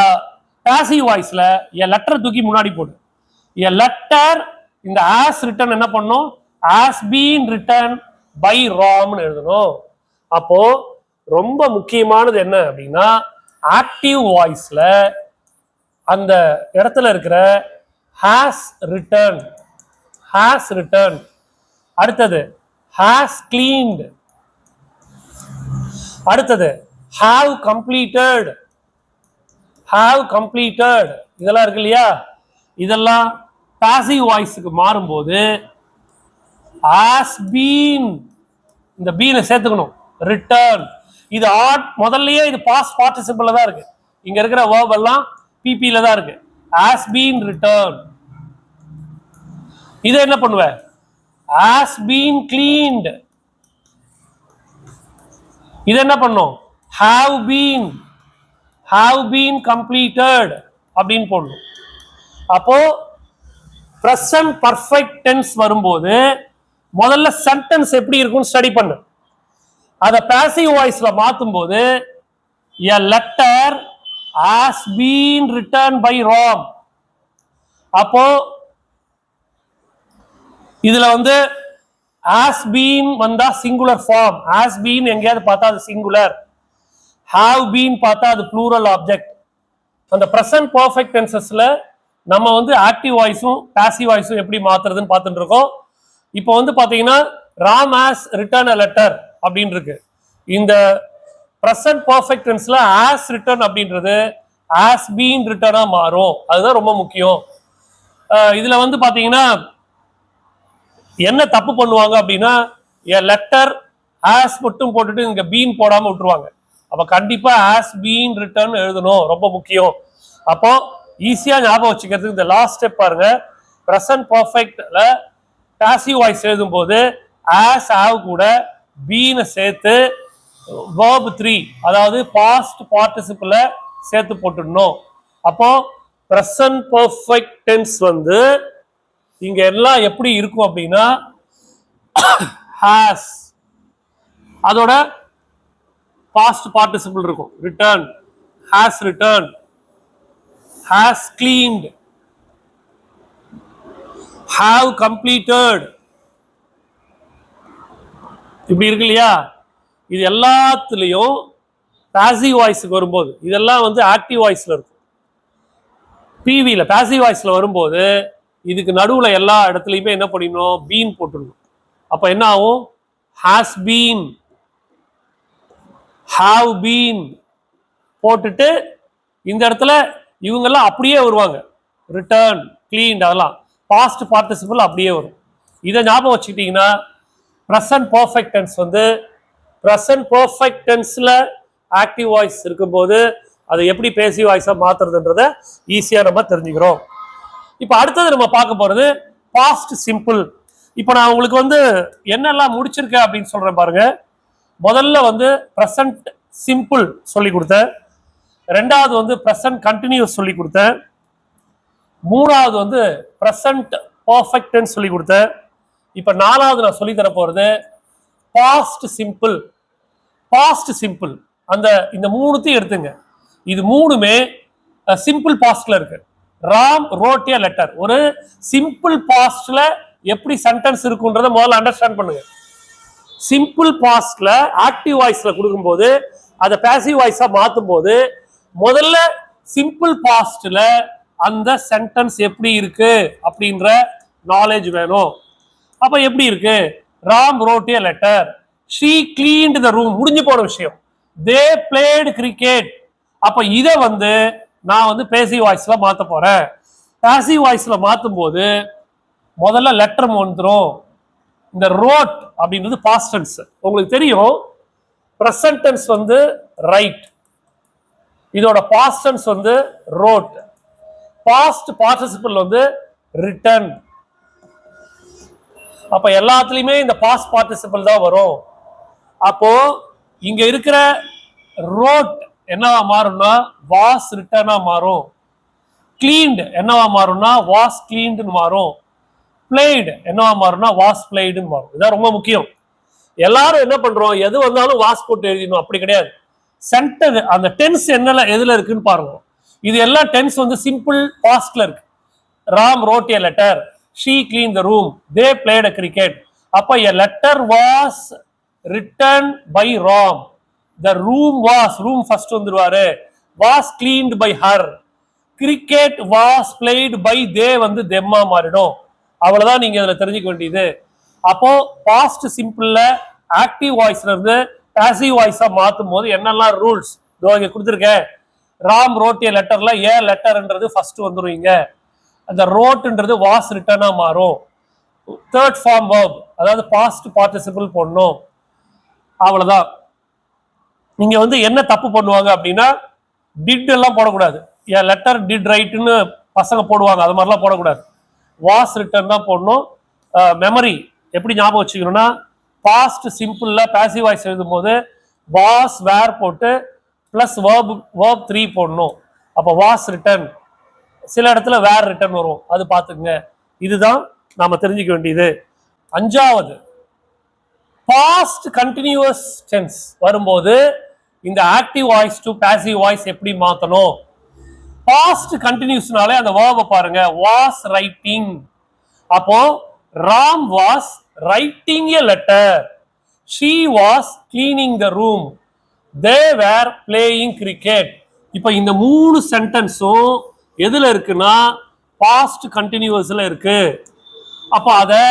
பாசிவ் வாய்ஸ்ல எ லெட்டர் தூக்கி முன்னாடி போடு. எ லெட்டர், இந்த ஆஸ் ரிட்டன் என்ன பண்ணணும், ஆஸ் பீன் ரிட்டன் பை ராம்னு எழுதணும். அப்போ ரொம்ப முக்கியமானது என்ன அப்படின்னா, ஆக்டிவ் வாய்ஸ்ல அந்த இடத்துல இருக்கிற ஹாஸ் ரிட்டன், ஹாஸ் ரிட்டன். அடுத்தது ஹாஸ் கிளீன்ட். அடுத்தது ஹாவ் கம்ப்ளீட்டட், ஹாவ் கம்ப்ளீட்டட். இதெல்லாம் இருக்கு இல்லையா, இதெல்லாம் பாசிவ் வாய்ஸுக்கு மாறும்போது ஹாஸ் பீன், இந்த பீனை சேர்த்துக்கணும், ரிட்டர்ன். இது முதல்லயே இது பாஸ்ட் பார்ட்டிசிபிள்ல தான் இருக்கு. இங்க இருக்கிற verb எல்லாம் பிபில தான் இருக்கு. has been returned. இது என்ன பண்ணுவ, has been cleaned. இது என்ன பண்ணும், have been completed அப்படின்னு போடணும். அப்போ present perfect tense வரும்போது முதல்ல சென்டென்ஸ் எப்படி இருக்கும்னு ஸ்டடி பண்ணு. அதை பாசிவ் வாய்ஸ்ல மாத்தும் போது a letter has been written by Ram. அப்போ இதுல வந்து has been வந்தா சிங்குலர் ஃபார்ம். has been எங்கேயாவது பார்த்தா அது சிங்குலர், have been பார்த்தா அது ப்ளூரல் ஆப்ஜெக்ட். அந்த ப்ரெசன்ட் பர்ஃபெக்ட் டென்சஸ்ல நம்ம வந்து ஆக்டிவ் வாய்ஸும் பாசிவ் வாய்ஸும் எப்படி மாத்துறதுன்னு பார்த்துட்டு இருக்கோம். இப்போ வந்து பாத்தீங்கன்னா Ram has return a letter அப்படின்னு இருக்கு. இந்த ப்ரெசன்ட் பர்ஃபெக்ட் டென்ஸ்ல ஹாஸ் ரிட்டர்ன் அப்படின்றது ஹாஸ் பீன் ரிட்டர்னா மாறும். அதுதான் ரொம்ப முக்கியம். இதுல வந்து பாத்தீங்கன்னா என்ன தப்பு பண்ணுவாங்க அப்படின்னா எ லெட்டர் ஹாஸ் மட்டும் போட்டுட்டு இங்க பீன் போடாம விட்டுருவாங்க. அப்ப கண்டிப்பா ஹாஸ் பீன் ரிட்டர்ன் எழுதணும், ரொம்ப முக்கியம். அப்போ ஈஸியா ஞாபகம் வச்சுக்கிறதுக்கு இந்த லாஸ்ட் ஸ்டெப் பாருங்க. ப்ரெசன்ட் பர்ஃபெக்ட்ல பாசிவ் வாய்ஸ் எழுதும் போது ஹாஸ் ஹாவ் கூட பீனை சேர்த்து verb 3 அதாவது பாஸ்ட் பார்ட்டிசிபிள சேர்த்து போட்டுடணும். அப்போ ப்ரெசன்ட் பர்ஃபெக்ட் டென்ஸ் வந்து இங்க எல்லாம் எப்படி இருக்கும் அப்படின்னா has அதோட பாஸ்ட் பார்ட்டிசிபிள் இருக்கும். Return, has returned, has cleaned, have completed, இப்படி இருக்கு இல்லையா? இது எல்லாத்துலயும் பாசிவ் வாய்ஸ்க்கு வரும்போது இதெல்லாம் வந்து ஆக்டிவ் வாய்ஸ்ல இருக்கும். பிவில பாசிவ் வாய்ஸ்ல வரும்போது இதுக்கு நடுவுல எல்லா இடத்துலயுமே என்ன பண்ணிடணும், பீன் போட்டுடணும். அப்ப என்ன ஆகும், has been, have been போட்டுட்டு இந்த இடத்துல இவங்கெல்லாம் அப்படியே வருவாங்க. ரிட்டர்ன், கிளீன்ட், அதெல்லாம் பாஸ்ட் பார்ட்டிசிபிள் அப்படியே வரும். இதை ஞாபகம் வச்சுக்கிட்டீங்கன்னா ப்ரெசன்ட் பர்ஃபெக்ட் டென்ஸ் வந்து ப்ரெசன்ட் பர்ஃபெக்ட் டென்ஸ்ல ஆக்டிவ் வாய்ஸ் இருக்கும்போது அதை எப்படி பேசிவ் வாய்ஸா மாத்துறதுன்றத ஈஸியா நம்ம தெரிஞ்சுக்கிறோம். இப்போ அடுத்தது நம்ம பார்க்க போறது பாஸ்ட் சிம்பிள். இப்போ நான் உங்களுக்கு வந்து என்னெல்லாம் முடிச்சிருக்கேன் அப்படின்னு சொல்றேன் பாருங்க. முதல்ல வந்து ப்ரெசன்ட் சிம்பிள் சொல்லி கொடுத்தேன். ரெண்டாவது வந்து ப்ரெசன்ட் கண்டினியூஸ் சொல்லி கொடுத்தேன். மூணாவது வந்து ப்ரெசன்ட் பர்ஃபெக்ட் டென்ஸ் சொல்லி கொடுத்தேன். இப்போ நாலாவது நான் சொல்லி தர போறது பாஸ்ட் சிம்பிள். பாஸ்ட் சிம்பிள் அந்த இந்த மூணுத்தையும் எடுத்துங்க. இது மூணுமே சிம்பிள் பாஸ்ட்ல இருக்கு. Ram wrote a letter. ஒரு சிம்பிள் பாஸ்ட்ல எப்படி சென்டென்ஸ் இருக்குன்றத முதல்ல அண்டர்ஸ்டாண்ட் பண்ணுங்க. சிம்பிள் பாஸ்ட்ல ஆக்டிவ் வாய்ஸ்ல கொடுக்கும்போது அதை பாசிவ் வாய்ஸா மாத்தும் போது முதல்ல சிம்பிள் பாஸ்ட்ல அந்த சென்டென்ஸ் எப்படி இருக்கு அப்படின்ற நாலேஜ் வேணும். அப்ப எப்படி இருக்கு, Ram wrote a letter, she cleaned the room, முடிஞ்சு போன விஷயம். They played cricket. அப்ப இதை வந்து நான் வந்து பேசிவ் வாய்ஸ்ல மாத்த போறேன். பாசிவ் வாய்ஸ்ல மாத்தும் போது முதல்ல லெட்டர் வந்துடும். இந்த ரோட் அப்படின்றது பாஸ்ட் டென்ஸ். உங்களுக்கு தெரியும் பிரசன்ட் டென்ஸ் வந்து ரைட், இதோட பாஸ்ட் டென்ஸ் வந்து ரோட், பாஸ்ட் பார்ட்டிசிபிள் வந்து ரிட்டன். அப்ப எல்லாத்துலயுமே இந்த பாஸ்ட் பார்ட்டிசிபிள் தான் வரும். அப்போ இங்க இருக்கிற ரோட் என்னவா மாறும்னா வாஸ் ரிட்டனா மாறும். கிளீன்ட் என்னவா மாறும்னா வாஸ் கிளீன்ட்னு மாறும். பிளேய்டு என்னவா மாறும்னா வாஸ் பிளேய்டுன்னு மாறும். இதான் ரொம்ப முக்கியம். எல்லாரும் என்ன பண்றோம், எது வந்தாலும் வாஸ் போட்டு எழுதிடணும், அப்படி கிடையாது. சென்டர் அந்த டென்ஸ் என்ன எதுல இருக்குன்னு பாருங்க. இது எல்லாம் டென்ஸ் வந்து சிம்பிள் பாஸ்ட்ல இருக்கு. Ram wrote a letter, she clean the room, they played a cricket. அப்ப a letter was written by Ram, the room was, room first வந்துருவாரு, was cleaned by her, cricket was played by they வந்து தெம்மா மாறிடும். அவ்வளவுதான் நீங்க இதுல தெரிஞ்சுக்க வேண்டியது. அப்போ பாஸ்ட் சிம்பிள்ல ஆக்டிவ் வாய்ஸ்ல இருந்து பாசிவ் வாய்ஸா மாத்தும் போது என்னெல்லாம் ரூல்ஸ் இங்க கொடுத்துருக்கேன். ராம் ரோட் எ லெட்டர்ல ஏ லெட்டர்ன்றது ஃபர்ஸ்ட் வந்துருவீங்க. அந்த ரோட்ன்றது வாஸ் ரிட்டனா மாறும். தேர்ட் ஃபார்ம் verb அதாவது பாஸ்ட் பார்ட்டிசிபிள் போடணும். அவ்வளவுதான். நீங்க வந்து என்ன தப்பு பண்ணுவாங்க அப்படின்னா டிட் எல்லாம் போடக்கூடாது. ஏ லெட்டர் டிட் ரைட்னு பசங்க போடுவாங்க, அது மாதிரிலாம் போடக்கூடாது. வாஸ் ரிட்டன் தான் போடணும். மெமரி எப்படி ஞாபகம் வச்சுக்கணும்னா பாஸ்ட் சிம்பிள்ல பாசிவ் வாய்ஸ் எழுதும் போது வாஸ் வேர் போட்டு பிளஸ் verb 3 போடணும். அப்போ வாஸ் ரிட்டன், சில இடத்துல வேர் ரிட்டன் வரும், அது பார்த்துக்குங்க. இதுதான் நாம தெரிஞ்சுக்க வேண்டியது. அஞ்சாவது பாஸ்ட் கண்டினியூஸ் டென்ஸ் வரும்போது இந்த active voice to passive voice எப்படி மாத்தணும். பாஸ்ட் கண்டினியூஸ்னாலே அந்த verb பாருங்க, வாஸ் ரைட்டிங். அப்போ Ram was writing a letter, she was cleaning the room, they were playing cricket. இப்போ இந்த மூணு சென்டென்ஸும் எதுல இருக்குன்னா பாஸ்ட் கண்டினியூஸ்ல இருக்கு. அப்போ அதை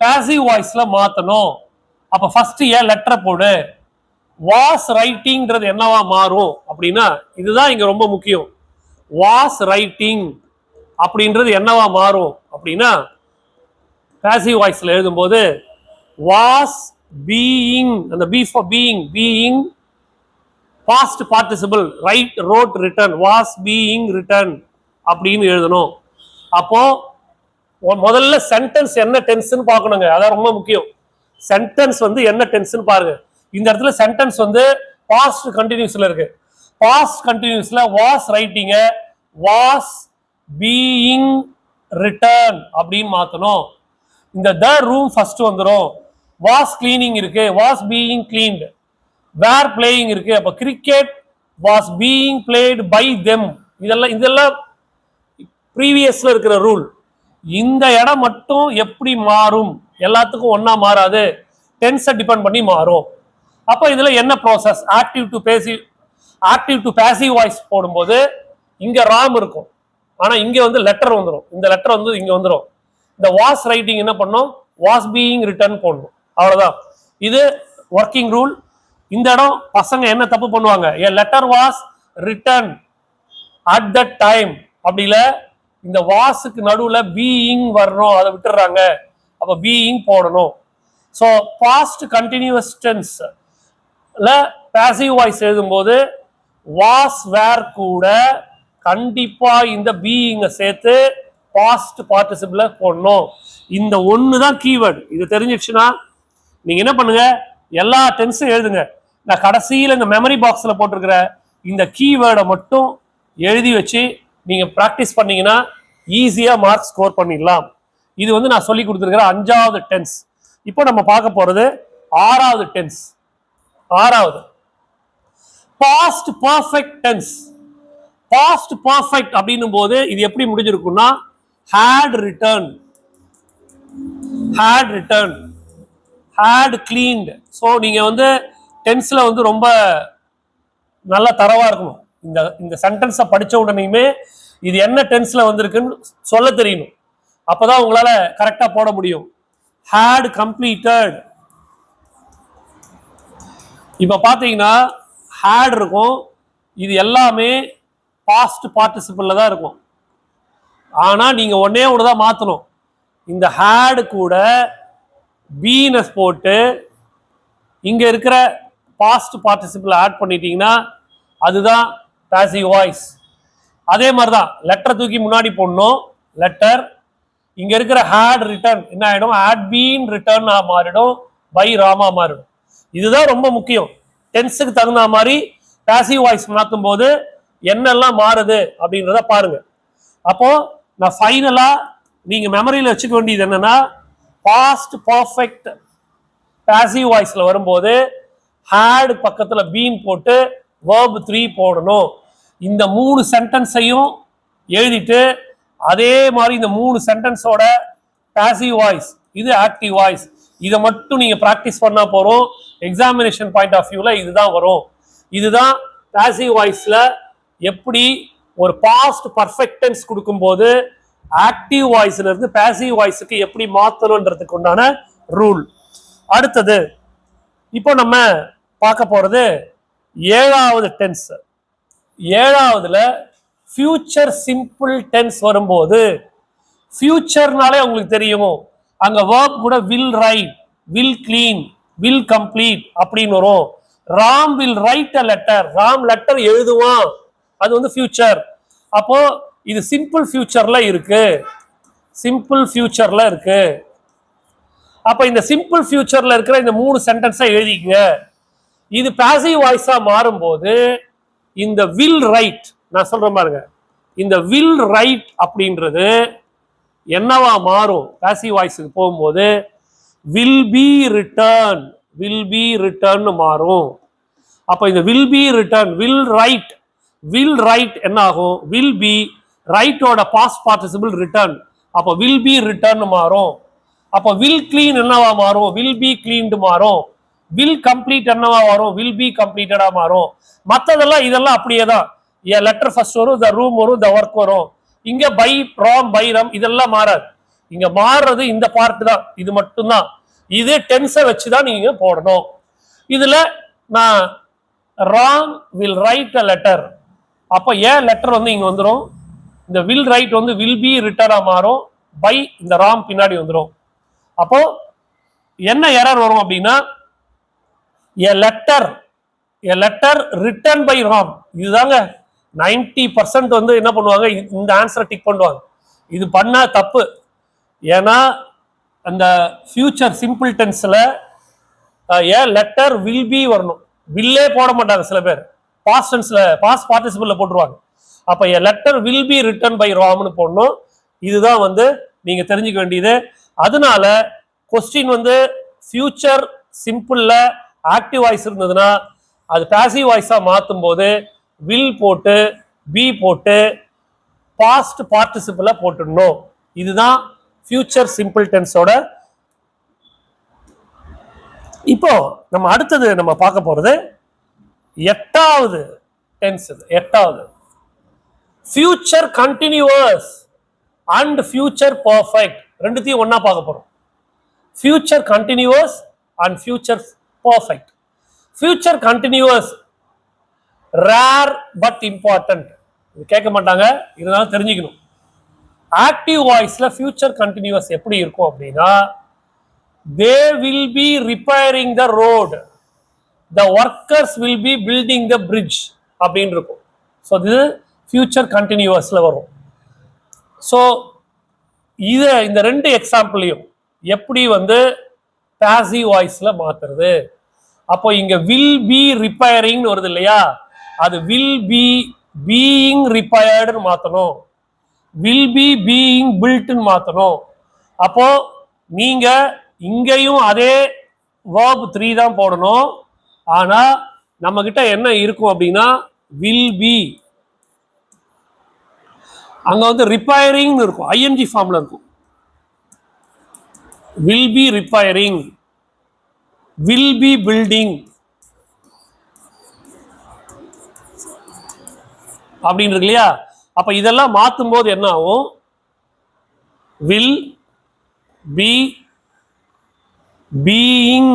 பாசிவ் வாய்ஸ்ல மாத்தணும். அப்ப ஃபர்ஸ்ட் ஏன் லெட்டர் போடு. வாஸ் ரைட்டிங்கிறது என்னவா மாறும் அப்படின்னா, இதுதான் இங்க ரொம்ப முக்கியம். வாஸ் ரைட்டிங் அப்படின்றது என்னவா மாறும் அப்படின்னா, பாசிவ் வாய்ஸ்ல எழுதும்போது வாஸ் பீயிங், அந்த B for being past participle, write wrote written, was being written அப்படின்னு எழுதணும். அப்போ முதல்ல சென்டென்ஸ் என்ன டென்ஸ்னு பார்க்கணுங்க, அதான் ரொம்ப முக்கியம். சென்டென்ஸ் வந்து என்ன டென்ஸ்னு பாருங்க. இந்த இடத்துல சென்டென்ஸ் வந்து பாஸ்ட் கண்டினியூஸ்ல இருக்கு. பாஸ்ட் கண்டினியூஸ்ல was writing was being written அப்படின்னு மாத்தணும். இந்த த ரூம் ஃபர்ஸ்ட் வந்துடும். வாஸ் கிளீனிங் இருக்கு, was being cleaned. Were playing இருக்கு, அப்ப cricket was being played by them. இதெல்லாம் ப்ரீவியஸ்ல இருக்கிற ரூல். இந்த இடம் மட்டும் எப்படி மாறும், எல்லாத்துக்கும் ஒன்னா மாறாது, டென்ஸை டிபெண்ட் பண்ணி மாறும். அப்ப இதுல என்ன process, active to passive voice போடும்போது இங்க ராம் இருக்கும், ஆனா இங்க வந்து லெட்டர் வந்துடும். இந்த லெட்டர் வந்து இங்க வந்துடும். இந்த வாஸ் ரைட்டிங் என்ன பண்ணும், வாஸ் பீயிங் ரிட்டர்ன் போடணும், அவ்வளவுதான். இது ஒர்க்கிங் ரூல். இந்த இடம் பசங்க என்ன தப்பு பண்ணுவாங்க, a letter was written at that time, அப்படி இல்ல இந்த வாஸுக்கு நடுவுல பீயிங் வரணும், அதை விட்டுறாங்க. அப்ப பீயிங் போடணும். ஸோ பாஸ்ட் கண்டினியூஸ் டென்ஸ்ல பாசிவ் வாய்ஸ் எழுதும்போது வாஸ் வேர் கூட கண்டிப்பா இந்த பீயிங்கை சேர்த்து பாஸ்ட் பார்ட்டிசிபிள போடணும். இந்த ஒன்று தான் கீவேர்டு. இது தெரிஞ்சிடுச்சுன்னா நீங்க என்ன பண்ணுங்க, எல்லா டென்ஸும் எழுதுங்க. நான் கடைசியில் இந்த மெமரி பாக்ஸில் போட்டிருக்கிற இந்த கீவேர்டை மட்டும் எழுதி வச்சு நீங்க ப்ராக்டிஸ் பண்ணீங்கன்னா ஈஸியா மார்க் ஸ்கோர் பண்ணிடலாம். இது வந்து நான் சொல்லி கொடுத்துருக்கிற 5வது டென்ஸ். இப்போ நம்ம பார்க்க போறது 6வது டென்ஸ். 6வது past perfect tense. Past perfect அப்படின்னும் போது இது எப்படி முடிஞ்சிருக்கும்னா had returned, had cleaned. So நீங்க வந்து டென்ஸ்ல வந்து ரொம்ப நல்ல தரவா இருக்கணும். இந்த சென்டென்ஸை படிச்ச உடனேயுமே இது என்ன டென்ஸ்ல வந்திருக்குன்னு சொல்ல தெரியணும். அப்பதான் உங்களால கரெக்டா போட முடியும். had completed. இப்ப பாத்தீங்கன்னா had இருக்கும், இது எல்லாமே பாஸ்ட் பார்ட்டிசிபிள்ல தான் இருக்கும். ஆனா நீங்க ஒன்னே ஒண்ணுதான் மாத்தணும், இந்த had கூட பீனஸ் போட்டு இங்க இருக்கிற பாஸ்ட் பார்ட்டிசிபிள் ஆட் பண்ணிட்டீங்கன்னா அதுதான் பாசிவ் வாய்ஸ். அதே மாதிரிதான் லெட்டர் தூக்கி முன்னாடி போடணும். லெட்டர் இங்க இருக்கிற had ரிட்டர்ன் என்ன ஆயிடும், had been ரிட்டர்ன் மாறிடும், பை ராமா மாறிடும். இதுதான் ரொம்ப முக்கியம். டென்ஸுக்கு தகுந்த மாதிரி பாசிவ் வாய்ஸ் மாற்றும் போது என்னெல்லாம் மாறுது அப்படின்றத பாருங்க. அப்போ நான் ஃபைனலா நீங்க மெமரியில வச்சுக்க வேண்டியது என்னன்னா, பாஸ்ட் பர்ஃபெக்ட் பாசிவ் வாய்ஸ்ல வரும்போது had பக்கத்துல பீன் போட்டு verb 3 போடணும். இந்த 3 சென்டென்ஸையும் எழுதிட்டு அதே மாதிரி இந்த 3 சென்டென்ஸோட பாசிவ் வாய்ஸ், இது ஆக்டிவ் வாய்ஸ், இதை மட்டும் நீங்க பிராக்டிஸ் பண்ணா போறோம். எக்ஸாமினேஷன் பாயிண்ட் ஆஃப் வியூல இதுதான் வரும். இதுதான் பாசிவ் வாய்ஸ்ல எப்படி ஒரு பாஸ்ட் பர்ஃபெக்ட் டென்ஸ் கொடுக்கும்போது ஆக்டிவ் வாய்ஸ்ல இருந்து பாசிவ் வாய்ஸுக்கு எப்படி மாத்தணும்ன்றதுக்கு உண்டான ரூல். அடுத்தது இப்போ நம்ம பார்க்க போறது 7வது டென்ஸ். 7வதுல ஃபியூச்சர் சிம்பிள் டென்ஸ் வரும்போது, ஃபியூச்சர்னாலே உங்களுக்கு தெரியும், அங்க verb கூட will write, will clean, will complete அப்படின்னு வரும். Ram will write a letter, Ram letter எழுதுவான், அது வந்து ஃபியூச்சர். அப்போ இது சிம்பிள் ஃபியூச்சர்ல இருக்கு, சிம்பிள் ஃபியூச்சர்ல இருக்கு. அப்ப இந்த சிம்பிள் ஃபியூச்சர்ல இருக்கிற இந்த 3 சென்டென்ஸை எழுதிக்கங்க. இது பாசிவ் வாய்ஸா மாறும்போது இந்த வில் ரைட், நான் சொல்றேன் பாருங்க, இந்த வில் ரைட் அப்படின்றது என்னவா மாறும் பாசிவ் வாய்ஸுக்கு போகும்போது, will be written, will be written மாறும். அப்ப இந்த will be written, will write என்ன ஆகும், வில் பி ரைட்டோட பாஸ்ட் பார்ட்டிசிபிள் ரிட்டர்ன், அப்ப வில் பி ரிட்டர்ன் மாறும். அப்ப வில் கிளீன் என்னவா மாறும், வில் பி கிளீன்டு மாறும். வில் கம்ப்ளீட் என்னவா வரும், வில் பி கம்ப்ளீட்டடா மாறும். மற்றதெல்லாம் இதெல்லாம் அப்படியே தான். ஏ லெட்டர் ஃபர்ஸ்ட் வரும், த ரூம் வரும், த ஒர்க் வரும். இங்க பை ப்ராம் பை ரம் இதெல்லாம் மாறாது. இங்க மாறுறது இந்த பார்ட் தான், இது மட்டும்தான். இது டென்ஸை வச்சுதான் நீங்க போடணும். இதுல நான் wrong will write a letter, அப்ப ஏன் லெட்டர் வந்து இங்க வந்துடும். இந்த வில் ரைட் வந்து வில் பி ரிட்டனா மாறும், பை இந்த ராம் பின்னாடி வந்துடும். அப்போ என்ன எரர் வரும் அப்படின்னா, a letter written by ram. இதுதாங்க 90% வந்து என்ன பண்ணுவாங்க, இந்த ஆன்சரை டிக் பண்ணுவாங்க. இது பண்ண தப்பு. ஏன்னா அந்த ஃபியூச்சர் சிம்பிள் டென்ஸ்ல லெட்டர் வில் பி வரணும், வில்லே போட மாட்டாங்க சில பேர், பாஸ்ட் டென்ஸ்ல பாஸ்ட் பார்ட்டிசிபிள்ல போட்டுருவாங்க. அப்ப letter will be written by ராம்னு போடணும். இதுதான் வந்து நீங்க தெரிஞ்சுக்க வேண்டியது. அதனால கொஸ்டின் வந்து ஃபியூச்சர் சிம்பிள்ல ஆக்டிவ் வாய்ஸ் இருந்ததுன்னா அது பாசிவ் வாய்ஸா மாற்றும் போது வில் போட்டு பி போட்டு பாஸ்ட் பார்ட்டிசிபிள போட்டுடணும். இதுதான் ஃபியூச்சர் சிம்பிள் டென்ஸோட. இப்போ நம்ம அடுத்தது நம்ம பார்க்க போறது எட்டாவது டென்ஸ். எட்டாவது future continuous and future perfect, ரெண்டுத்தையும் ஒன்னா பார்க்க போறோம். Future continuous and future perfect. Future continuous rare but important, கேட்க மாட்டாங்க, இருந்தாலும் தெரிஞ்சுக்கணும். ஆக்டிவ் வாய்ஸ்ல ஃபியூச்சர் கண்டினியூஸ் எப்படி இருக்கும் அப்படின்னா, they will be repairing the road, the workers will be building the bridge அப்படின்னு இருக்கும். ஸோ இது ஃபியூச்சர் கண்டினியூஸ்ல வரும். ஸோ இதை இந்த ரெண்டு எக்ஸாம்பிளையும் எப்படி வந்து பாசிவ் வாய்ஸ்ல மாத்துறது. அப்போ இங்க வில் பி ரிப்பேரிங் வருது இல்லையா, அது வில் பி பீயிங் ரிப்பேர்டு மாத்தணும், வில் பி பீயிங் பில்ட்னு மாத்தணும். அப்போ நீங்க இங்கேயும் அதே verb 3 தான் போடணும். ஆனா நம்ம கிட்ட என்ன இருக்கும் அப்படின்னா, வில் பி அங்க வந்து ரிப்பேரிங் இருக்கும், ஐஎன்ஜி ஃபார்ம்ல இருக்கும். Will be repairing, will be building அப்படின்னு இருக்கு இல்லையா. அப்ப இதெல்லாம் மாத்தும் போது என்ன ஆகும், வில் பி பீயிங்,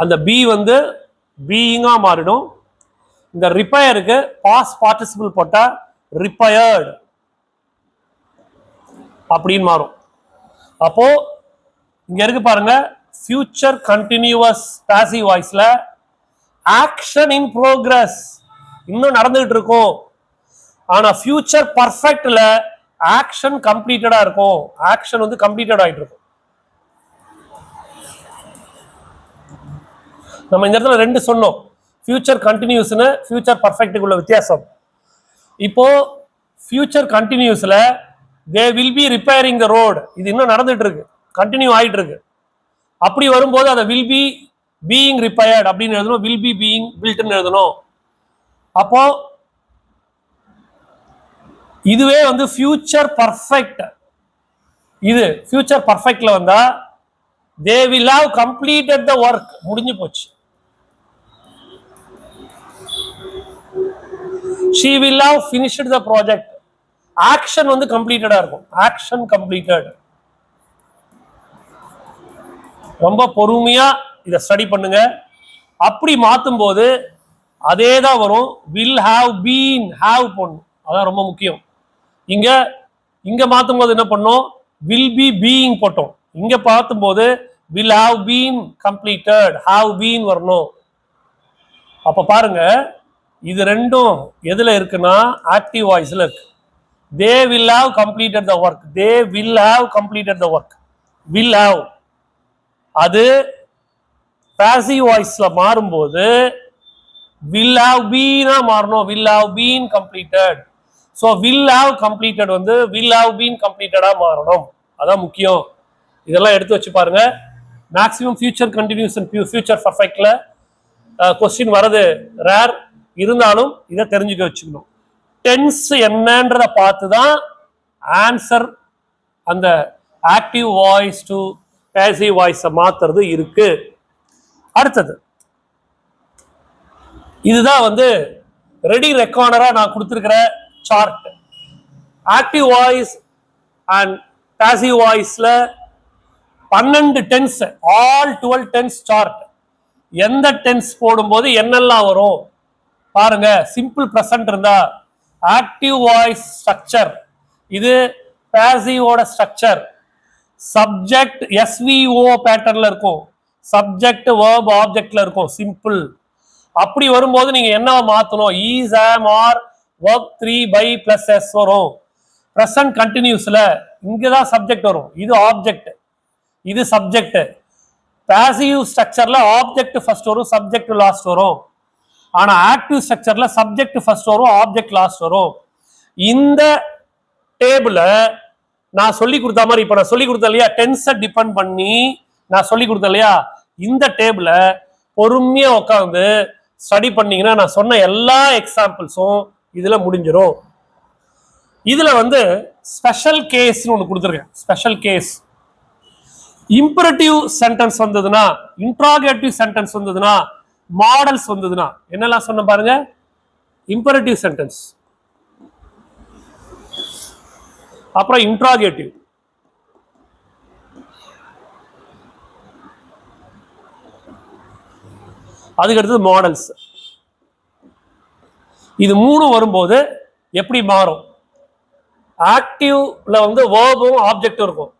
அந்த பி வந்து பீயிங்கா மாறிடும். இந்த ரிப்பேருக்கு பாஸ்ட் பார்ட்டிசிபிள் போட்டா ரிப்பயர்டு அப்படின்னு மாறும். அப்போ இங்க இருக்கு பாருங்க, ஃபியூச்சர் கண்டினியூஸ் பாசிவ் வாய்ஸ்ல ஆக்ஷன் இன் ப்ரோக்ரஸ் இன்னும் நடந்துகிட்டு இருக்கும். ஆனா ஃபியூச்சர் பர்ஃபெக்ட்ல ஆக்ஷன் கம்ப்ளீட்டடா இருக்கும், ஆக்ஷன் வந்து கம்ப்ளீட்டட் ஆயிட்டு இருக்கும். நம்ம இந்த இடத்துல ரெண்டு சொன்னோம், ஃபியூச்சர் கண்டினியூஸ்னு ஃபியூச்சர் பர்ஃபெக்ட்டுக்குள்ள வித்தியாசம். இப்போ ஃபியூச்சர் கண்டினியூஸ்ல they will be repairing the road, இது இன்னும் நடந்துட்டு இருக்கு, கண்டினியூ ஆயிட்டு இருக்கு. அப்படி வரும்போது அதை வில் பி பீயிங் ரிப்பேர்ட் அப்படின்னு எழுதணும், வில் பி பீயிங் பில்ட்னு எழுதணும். அப்போ இதுவே வந்து ஃபியூச்சர் பர்ஃபெக்ட், இது ஃபியூச்சர் பர்ஃபெக்ட்ல வந்தா they will have completed the work, முடிஞ்சு போச்சு. she will have finished the project, action வந்து கம்ப்ளீட்டடா இருக்கும், action completed. ரொம்ப பொறுமையா இதை ஸ்டடி பண்ணுங்க. அப்படி மாத்தும் போது அதே தான் வரும், will have been, have பண்ணும், அதான் ரொம்ப முக்கியம். இங்க இங்க மாத்தும் போது என்ன பண்ணோம், will be being போட்டோம். இங்க பார்த்தும் போது will have been completed, have been வரணும். அப்ப பாருங்க, இது ரெண்டும் எதுல இருக்குன்னா ஆக்டிவ் வாய்ஸ்ல இருக்கு. they will have completed the work, they will have completed the work, will have. அது பாசிவ் வாய்ஸ்ல மாறும்போது will have been மாறணும், will have been completed. so will have completed வந்து will have been completed மாறணும், அதான் முக்கியம். இதெல்லாம் எடுத்து வச்சு பாருங்க. Maximum future continuous and future பர்ஃபெக்ட்ல கொஸ்டின் வரது ரேர், இருந்தாலும் இதை தெரிஞ்சுக்க வச்சுக்கணும். டென்ஸ் என்னன்றத பார்த்து தான் ஆன்சர் அந்த ஆக்டிவ் வாய்ஸ் டு பாசிவ் வாய்ஸை மாத்துறது இருக்கு. அடுத்தது இதுதான் வந்து ரெடி ரெக்கார்டரா நான் கொடுத்துருக்கிற chart. Active voice and passive வாய்ஸ்ல 12 டென்ஸ், ஆல் 12 டென்ஸ் சார்ட். எந்த டென்ஸ் போடும்போது என்னெல்லாம் வரும் பாருங்க. சிம்பிள் பிரசன்ட் இருந்தா ஆக்டிவ் வாய்ஸ் ஸ்ட்ரக்சர், இது பாசிவோட ஸ்ட்ரக்சர். சப்ஜெக்ட் எஸ்விஓ பேட்டர்ன்ல இருக்கும், சப்ஜெக்ட் வேர்ப் ஆப்ஜெக்ட்ல இருக்கும், சிம்பிள். அப்படி வரும்போது நீங்க என்ன மாத்தணும், is am are verb 3 by plus s வரும். பிரசன்ட் கண்டினியூஸ்ல இங்கதான் சப்ஜெக்ட் வரும், இது ஆப்ஜெக்ட், இது சப்ஜெக்ட். பாசிவ் ஸ்ட்ரக்சர்ல ஆப்ஜெக்ட் ஃபர்ஸ்ட் வரும், சப்ஜெக்ட் லாஸ்ட் வரும். ஆனா ஆக்டிவ் ஸ்ட்ரக்சர்ல சப்ஜெக்ட் ஃபர்ஸ்ட் வரும், ஆப்ஜெக்ட் லாஸ்ட் வரும். இந்த டேபிள நான் சொல்லி கொடுத்த மாதிரி, இப்ப நான் சொல்லி கொடுத்தேன் இல்லையா, டென்ஸை டிபெண்ட் பண்ணி நான் சொல்லி கொடுத்தேன் இல்லையா, இந்த டேபிள பொறுமையா உட்காந்து ஸ்டடி பண்ணீங்கன்னா நான் சொன்ன எல்லா எக்ஸாம்பிள்ஸும் இதுல முடிஞ்சிடும். இதுல வந்து ஸ்பெஷல் கேஸ்னு ஒன்று கொடுத்துருக்கேன். ஸ்பெஷல் கேஸ் இம்பரேட்டிவ் சென்டென்ஸ் வந்ததுன்னா, இன்ட்ராகேட்டிவ் சென்டென்ஸ் வந்ததுன்னா, மாடல்ஸ் வந்ததுன்னா என்னெல்லாம் சொன்ன பாருங்க. இம்பரேட்டிவ் சென்டென்ஸ், அப்புறம் இன்ட்ராகேட்டிவ், அதுக்கு அடுத்தது மாடல்ஸ். இது மூணு வரும்போது எப்படி மாறும், ஆக்டிவ்ல வந்து வேர்பும் ஆப்ஜெக்டும் இருக்கும்,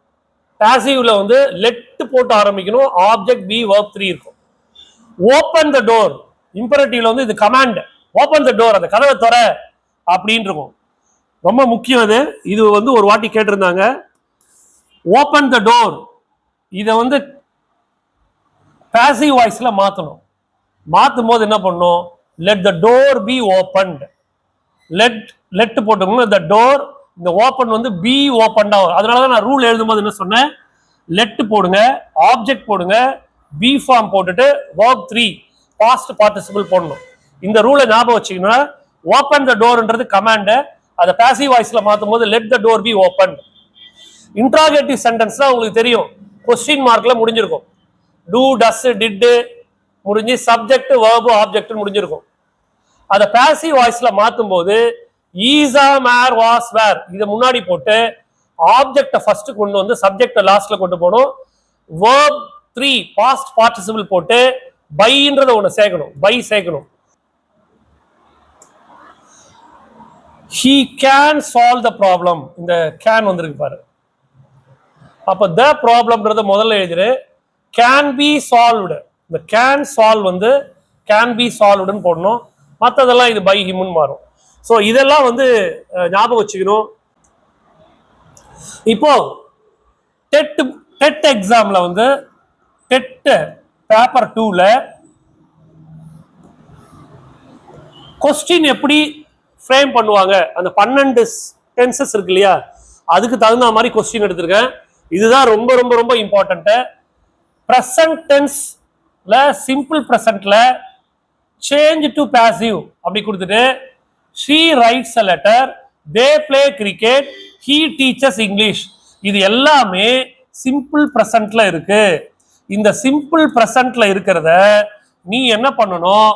பாசிவ்ல வந்து லெட் போட்டு ஆரம்பிக்கணும், ஆப்ஜெக்ட் பி verb 3 இருக்கும். ஓபன் த டோர், இம்பரேட்டிவ்ல வந்து இது கமாண்ட், ஓபன் த டோர், அந்த கதவை தர அப்படின்னு இருக்கும். ரொம்ப முக்கியம் அது. இது வந்து ஒரு வாட்டி கேட்டிருந்தாங்க, ஓபன் த டோர். இதை வந்து பாசிவ் வாய்ஸ்ல மாத்தணும். மாத்தும் போது என்ன பண்ணும், let the door be opened, let போட்டுக்கணும், த டோர், இந்த ஓபன் வந்து பி ஓபன்டா வரும். அதனாலதான் நான் ரூல் எழுதும்போது என்ன சொன்னேன், லெட் போடுங்க, ஆப்ஜெக்ட் போடுங்க, பி ஃபார்ம் போட்டுட்டு verb 3 பாஸ்ட் பார்ட்டிசிபிள் போடணும். இந்த ரூலை ஞாபகம் வச்சுக்கணும்னா, ஓபன் த டோர்ன்றது கமாண்ட், அதை பாசிவ் வாய்ஸ்ல மாத்தும் போது let the door be open. Interrogative sentence தான் உங்களுக்கு தெரியும், கொஸ்டின் மார்க்ல முடிஞ்சிருக்கும். டூ, டஸ், டிட் முடிஞ்சு சப்ஜெக்ட் வேர்ப் ஆப்ஜெக்ட் முடிஞ்சிருக்கும். அதை பாசிவ் வாய்ஸ்ல மாத்தும் போது ஈஸா மேர் வாஸ் வேர் இதை முன்னாடி போட்டு ஆப்ஜெக்ட ஃபர்ஸ்ட் கொண்டு வந்து சப்ஜெக்ட லாஸ்ட்ல கொண்டு போகணும். verb 3 பாஸ்ட் பார்ட்டிசிபிள் போட்டு பைன்றத ஒண்ணு சேர்க்கணும், பை சேர்க்கணும். he can solve the problem, இந்த can வந்திருக்கு பாரு. அப்ப the problemன்றத முதல்ல எழுதிரு, can be solved, இந்த can solve வந்து can be solvedன்னு போடணும். மற்றதெல்லாம் இது by him மாறும். ஸோ இதெல்லாம் வந்து ஞாபகம் வச்சுக்கணும். இப்போ டெட் எக்ஸாம்ல வந்து டெட் பேப்பர் 2ல கொஸ்டின் எப்படி ஃப்ரேம் பண்ணுவாங்க, அந்த 12 டென்சஸ் இருக்கு இல்லையா, அதுக்கு தகுந்த மாதிரி கொஸ்டின் எடுத்திருக்கேன். இதுதான் ரொம்ப ரொம்ப ரொம்ப இம்பார்ட்டன்ட். பிரசன்ட் டென்ஸ்ல சிம்பிள் பிரசன்ட்ல சேஞ்ச் டு பாசிவ் அப்படி கொடுத்துட்டு she writes a letter, they play cricket, he teaches English. இது எல்லாமே சிம்பிள் பிரசன்ட்ல இருக்கு. இந்த சிம்பிள் பிரசன்ட்ல இருக்கிறத நீ என்ன பண்ணணும்,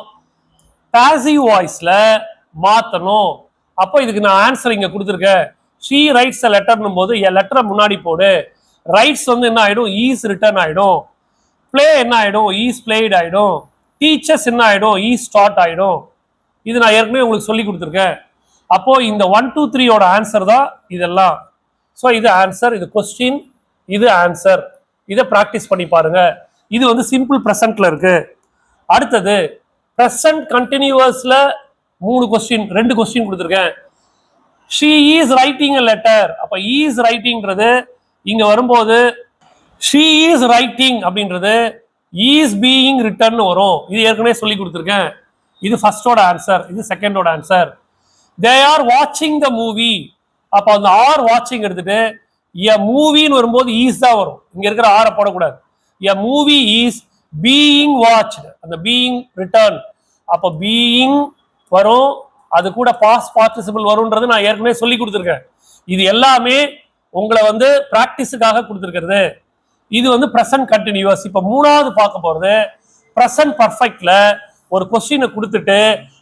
பாசிவ் வாய்ஸ்ல மாத்தணும். அப்போ இதுக்கு நான் ஆன்சர் இங்க கொடுத்துருக்கேன். she writes a letterன்னும் போது லெட்டரை முன்னாடி போடு. ரைட்ஸ் வந்து என்ன ஆயிடும், ஈஸ் ரிட்டர்ன் ஆயிடும். பிளே என்ன ஆயிடும், ஈஸ் பிளேட் ஆயிடும். டீச்சர்ஸ் என்ன ஆயிடும், ஈஸ் டாட் ஆயிடும். இது நான் ஏற்கனவே உங்களுக்கு சொல்லி கொடுத்துருக்கேன். அப்போ இந்த 1 2 3யோட ஆன்சர் தான் இதெல்லாம். ஸோ இது ஆன்சர், இது கொஸ்டின், இது ஆன்சர். இதை ப்ராக்டிஸ் பண்ணி பாருங்க. இது வந்து சிம்பிள் ப்ரெசன்ட்ல இருக்கு. அடுத்தது ப்ரெசன்ட் கண்டினியூவஸ்ல 3 கொஸ்டின், 2 கொஸ்டின் கொடுத்துருக்கேன். she is writing a letter. அப்ப is writingன்றது இங்க வரும்போது she is writing அப்படின்றது is being written வரும். இது ஏற்கனவே சொல்லி கொடுத்துருக்கேன். இது ஃபர்ஸ்டோட ஆன்சர், இது செகண்டோட answer. they are watching the movie. அப்ப அந்த ஆர் வாட்சிங் எடுத்துட்டு a மூவின்னு வரும்போது ஈஸ் தான் வரும், இங்க இருக்கிற ஆரை போடக்கூடாது. a movie is being watched, அந்த being written. அப்ப being வரும், அது கூட பாஸ்ட் பார்ட்டிசிபிள் வரும்ன்றது நான் ஏற்கனவே சொல்லி கொடுத்துருக்கேன். இது எல்லாமே உங்களை வந்து பிராக்டிஸுக்காக கொடுத்துருக்கிறது. இது வந்து பிரசன்ட் கண்டினியூஸ். இப்ப மூணாவது பார்க்க போறது பிரசன்ட் பர்ஃபெக்ட்ல ஒரு கொஸ்டினை கொடுத்துட்டு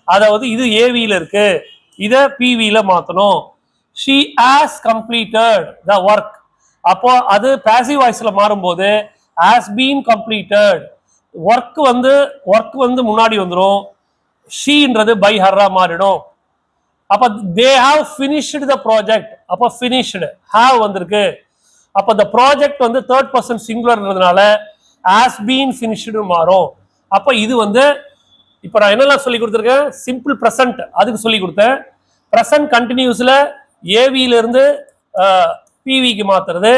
அதாவது இது ஏவியில் இருக்கு, இதை பிவியில் மாற்றணும். She has completed the work. அப்போ அது பாசிவ் வாய்ஸில் மாறும்போது ஹாஸ் பீன் கம்ப்ளீட்டட். ஒர்க் வந்து முன்னாடி வந்துடும், ஷீன்றது பை ஹர்ரா மாறிடும். அப்போ they have finished the project. அப்போ ஃபினிஷ்டு ஹாவ் வந்திருக்கு. அப்போ இந்த ப்ராஜெக்ட் வந்து தேர்ட் பர்சன் சிங்குலர்ன்றதுனால ஹாஸ் பீன் ஃபினிஷ்டு மாறும். அப்போ இது வந்து இப்போ நான் என்னெல்லாம் சொல்லி கொடுத்துருக்கேன், சிம்பிள் ப்ரெசன்ட் அதுக்கு சொல்லி கொடுத்தேன். ப்ரெசன்ட் கண்டினியூஸில் ஏவியிலிருந்து பிவிக்கு மாற்றுறது,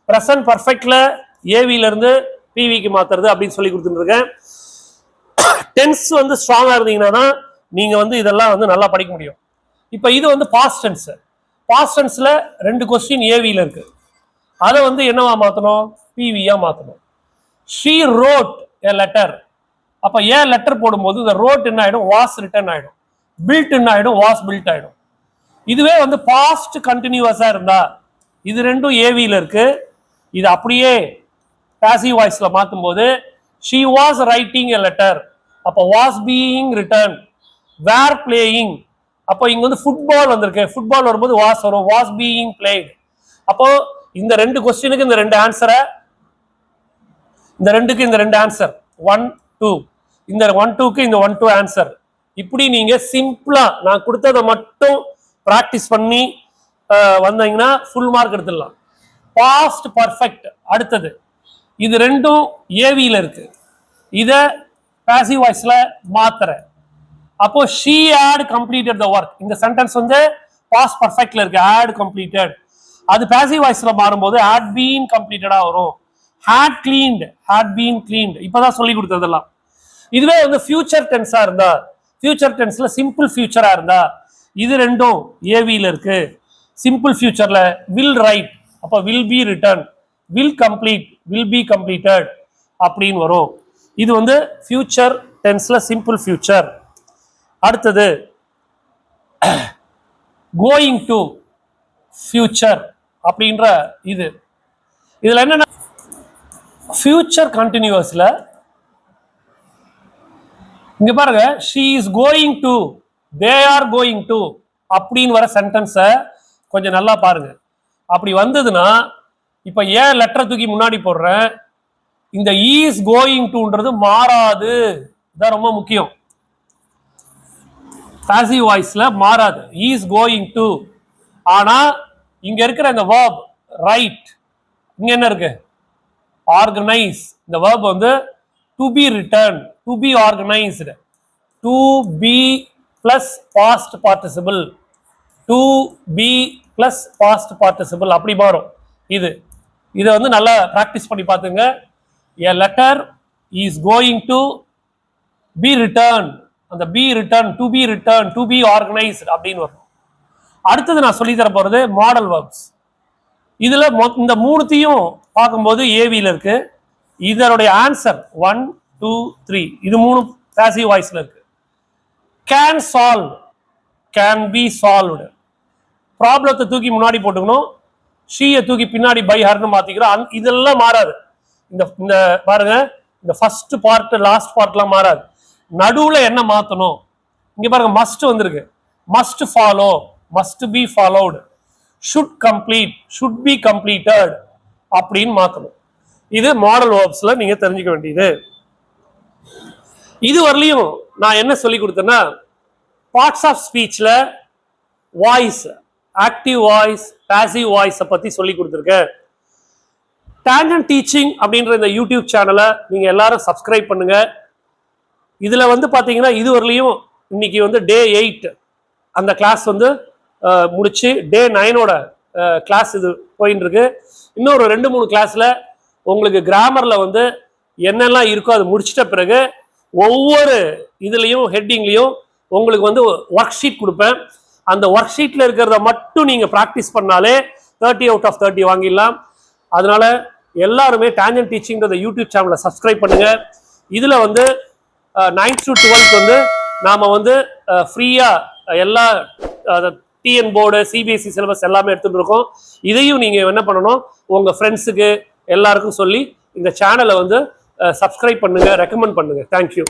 ப்ரெசன்ட் பர்ஃபெக்டில் ஏவியிலிருந்து பிவிக்கு மாற்றுறது அப்படின்னு சொல்லி கொடுத்துருக்கேன். டென்ஸ் வந்து ஸ்ட்ராங்காக இருந்தீங்கன்னா தான் நீங்கள் வந்து இதெல்லாம் வந்து நல்லா படிக்க முடியும். இப்போ இது வந்து பாஸ்ட் டென்ஸ். பாஸ்ட் டென்ஸில் 2 கொஸ்டின் ஏவியில் இருக்குது, அதை வந்து என்னவா மாற்றணும், பிவியா மாற்றணும். She road a letter. அப்போ ஏன் லெட்டர் போடும்போது இந்த ரோட் என்ன ஆகிடும், வாஸ் ரிட்டன் ஆகிடும், பில்ட் என்ன ஆகிடும், வாஸ் பில்ட் ஆகிடும். இதுவே வந்து பாஸ்ட் கண்டினியூஸாக இருந்தா இது ரெண்டும் ஏவியில் இருக்கு, இது அப்படியே பாசிவ் வாய்ஸில் மாற்றும் போது she was writing a letter. அப்போ was being written. Were playing. அப்போ இங்கே வந்து ஃபுட்பால் வந்திருக்கு, ஃபுட்பால் வரும்போது வாஸ் வரும், வாஸ் பீயிங் பிளேட். அப்போ இந்த 2 கொஸ்டினுக்கு இந்த 2 ஆன்சரை, இந்த 2க்கு இந்த 2 ஆன்சர் 1 2, இந்த 1 2க்கு இந்த 1 2 ஆன்சர். இப்படி நீங்க சிம்பிளா நான் கொடுத்ததை மட்டும் பிராக்டிஸ் பண்ணி வந்தீங்கன்னா ஃபுல் மார்க் எடுத்துடலாம். பாஸ்ட் பர்ஃபெக்ட் அடுத்தது, இது ரெண்டும் ஏவியில் இருக்கு, இதை பாசிவ் வாய்ஸ்ல மாத்துறேன். அப்போ she had completed the work. இந்த சென்டென்ஸ் வந்து பாஸ்ட் பர்ஃபெக்ட்ல இருக்கு, had completed. அது பாசிவ் வாய்ஸ்ல மாறும்போது had been completed வரும். had cleaned, had been cleaned. இப்பதான் சொல்லி கொடுத்ததெல்லாம். இதுவே வந்து ஃபியூச்சர் டென்ஸா இருந்தா, ஃபியூச்சர் டென்ஸ்ல சிம்பிள் ஃபியூச்சரா இருந்தா இது ரெண்டும் ஏவியில் இருக்கு. சிம்பிள் ஃபியூச்சர்ல will write, அப்போ will be written, will complete, will be completed அப்படின்னு வரும். இது வந்து ஃபியூச்சர் டென்ஸ்ல சிம்பிள் ஃபியூச்சர். அடுத்தது கோயிங் டு ஃபியூச்சர் அப்படின்ற இது. இதுல என்னன்னா ஃபியூச்சர் கண்டினியூஸ்ல இங்க பாருங்க, she is going to, they are going to அப்படின்னு வர சென்டென்ஸை கொஞ்சம் நல்லா பாருங்க. அப்படி வந்ததுன்னா இப்ப ஏன் லெட்டர் தூக்கி முன்னாடி போடுறேன், இந்த is going toன்றது மாறாது, இதான் ரொம்ப முக்கியம். பாசிவ் வாய்ஸ்ல மாறாது, is going to. ஆனா இங்க இருக்கிற இந்த verb ரைட், இங்க என்ன இருக்கு, ஆர்கனைஸ். இந்த verb வந்து to be written, to be organized, to be plus past participle, to be plus past participle அப்படி மாறும். இதை வந்து நல்லா பிராக்டிஸ் பண்ணி பார்த்துங்க. a letter is going to be written, அந்த be written, to be written, to be organized அப்படின்னு வரும். அடுத்தது நான் சொல்லி தர போறது மாடல் வேர்ப்ஸ். இதுல இந்த 3த்தையும் பார்க்கும்போது ஏவியில் இருக்கு. இதனுடைய ஆன்சர் 1 2 3, இது 3 பாசிவ் வாய்ஸ்ல இருக்கு. Can solve, can be solved. ப்ராப்ளத்தை தூக்கி முன்னாடி போட்டுக்கணும், ஷீயை தூக்கி பின்னாடி பை ஹர்னு மாத்திக்கிறோம். இதெல்லாம் மாறாது. இந்த பாருங்க, இந்த ஃபர்ஸ்ட் பார்ட் லாஸ்ட் பார்ட்லாம் மாறாது. நடுவுல என்ன மாத்தணும், இங்க பாருங்க மஸ்ட் வந்திருக்கு, must follow, must be followed, should complete, should be completed அப்படின்னு மாத்தணும். இது மாடல் வேர்ப்ஸ்ல நீங்க தெரிஞ்சுக்க வேண்டியது. இது வரலையும் நான் என்ன சொல்லி கொடுத்தேன்னா, பார்ட்ஸ் ஆஃப் ஸ்பீச்ல வாய்ஸ், ஆக்டிவ் வாய்ஸ், பாசிவ் வாய்ஸை பத்தி சொல்லி கொடுத்துருக்கேன். டேஞ்சன்ட் டீச்சிங் அப்படின்ற இந்த யூடியூப் சேனலை நீங்க எல்லாரும் சப்ஸ்கிரைப் பண்ணுங்க. இதுல வந்து பாத்தீங்கன்னா இது வரலையும் இன்னைக்கு வந்து டே 8 அந்த கிளாஸ் வந்து முடிச்சு டே 9ஓட கிளாஸ் இது போயின்னு இருக்கு. இன்னொரு 2-3 கிளாஸ்ல உங்களுக்கு கிராமர்ல வந்து என்னெல்லாம் இருக்கோ அது முடிச்சிட்ட பிறகு ஒவ்வொரு இதுலையும் ஹெட்டிங்லையும் உங்களுக்கு வந்து ஒர்க் ஷீட் கொடுப்பேன். அந்த ஒர்க் ஷீட்ல இருக்கிறத மட்டும் நீங்க ப்ராக்டிஸ் பண்ணாலே 30 out of 30 வாங்கிடலாம். அதனால எல்லாருமே டேஞ்சன்ட் டீச்சிங்ன்ற யூடியூப் சேனலை சப்ஸ்கிரைப் பண்ணுங்க. இதுல வந்து 9th to 12th வந்து நாம வந்து ஃப்ரீயா எல்லா டிஎன் போர்டு, சிபிஎஸ்சி சிலபஸ் எல்லாமே எடுத்துட்டு இருக்கோம். இதையும் நீங்க என்ன பண்ணணும், உங்க ஃப்ரெண்ட்ஸுக்கு எல்லாருக்கும் சொல்லி இந்த சேனலை வந்து சப்ஸ்கிரைப் பண்ணுங்க, ரெக்கமெண்ட் பண்ணுங்க. தேங்க்யூ.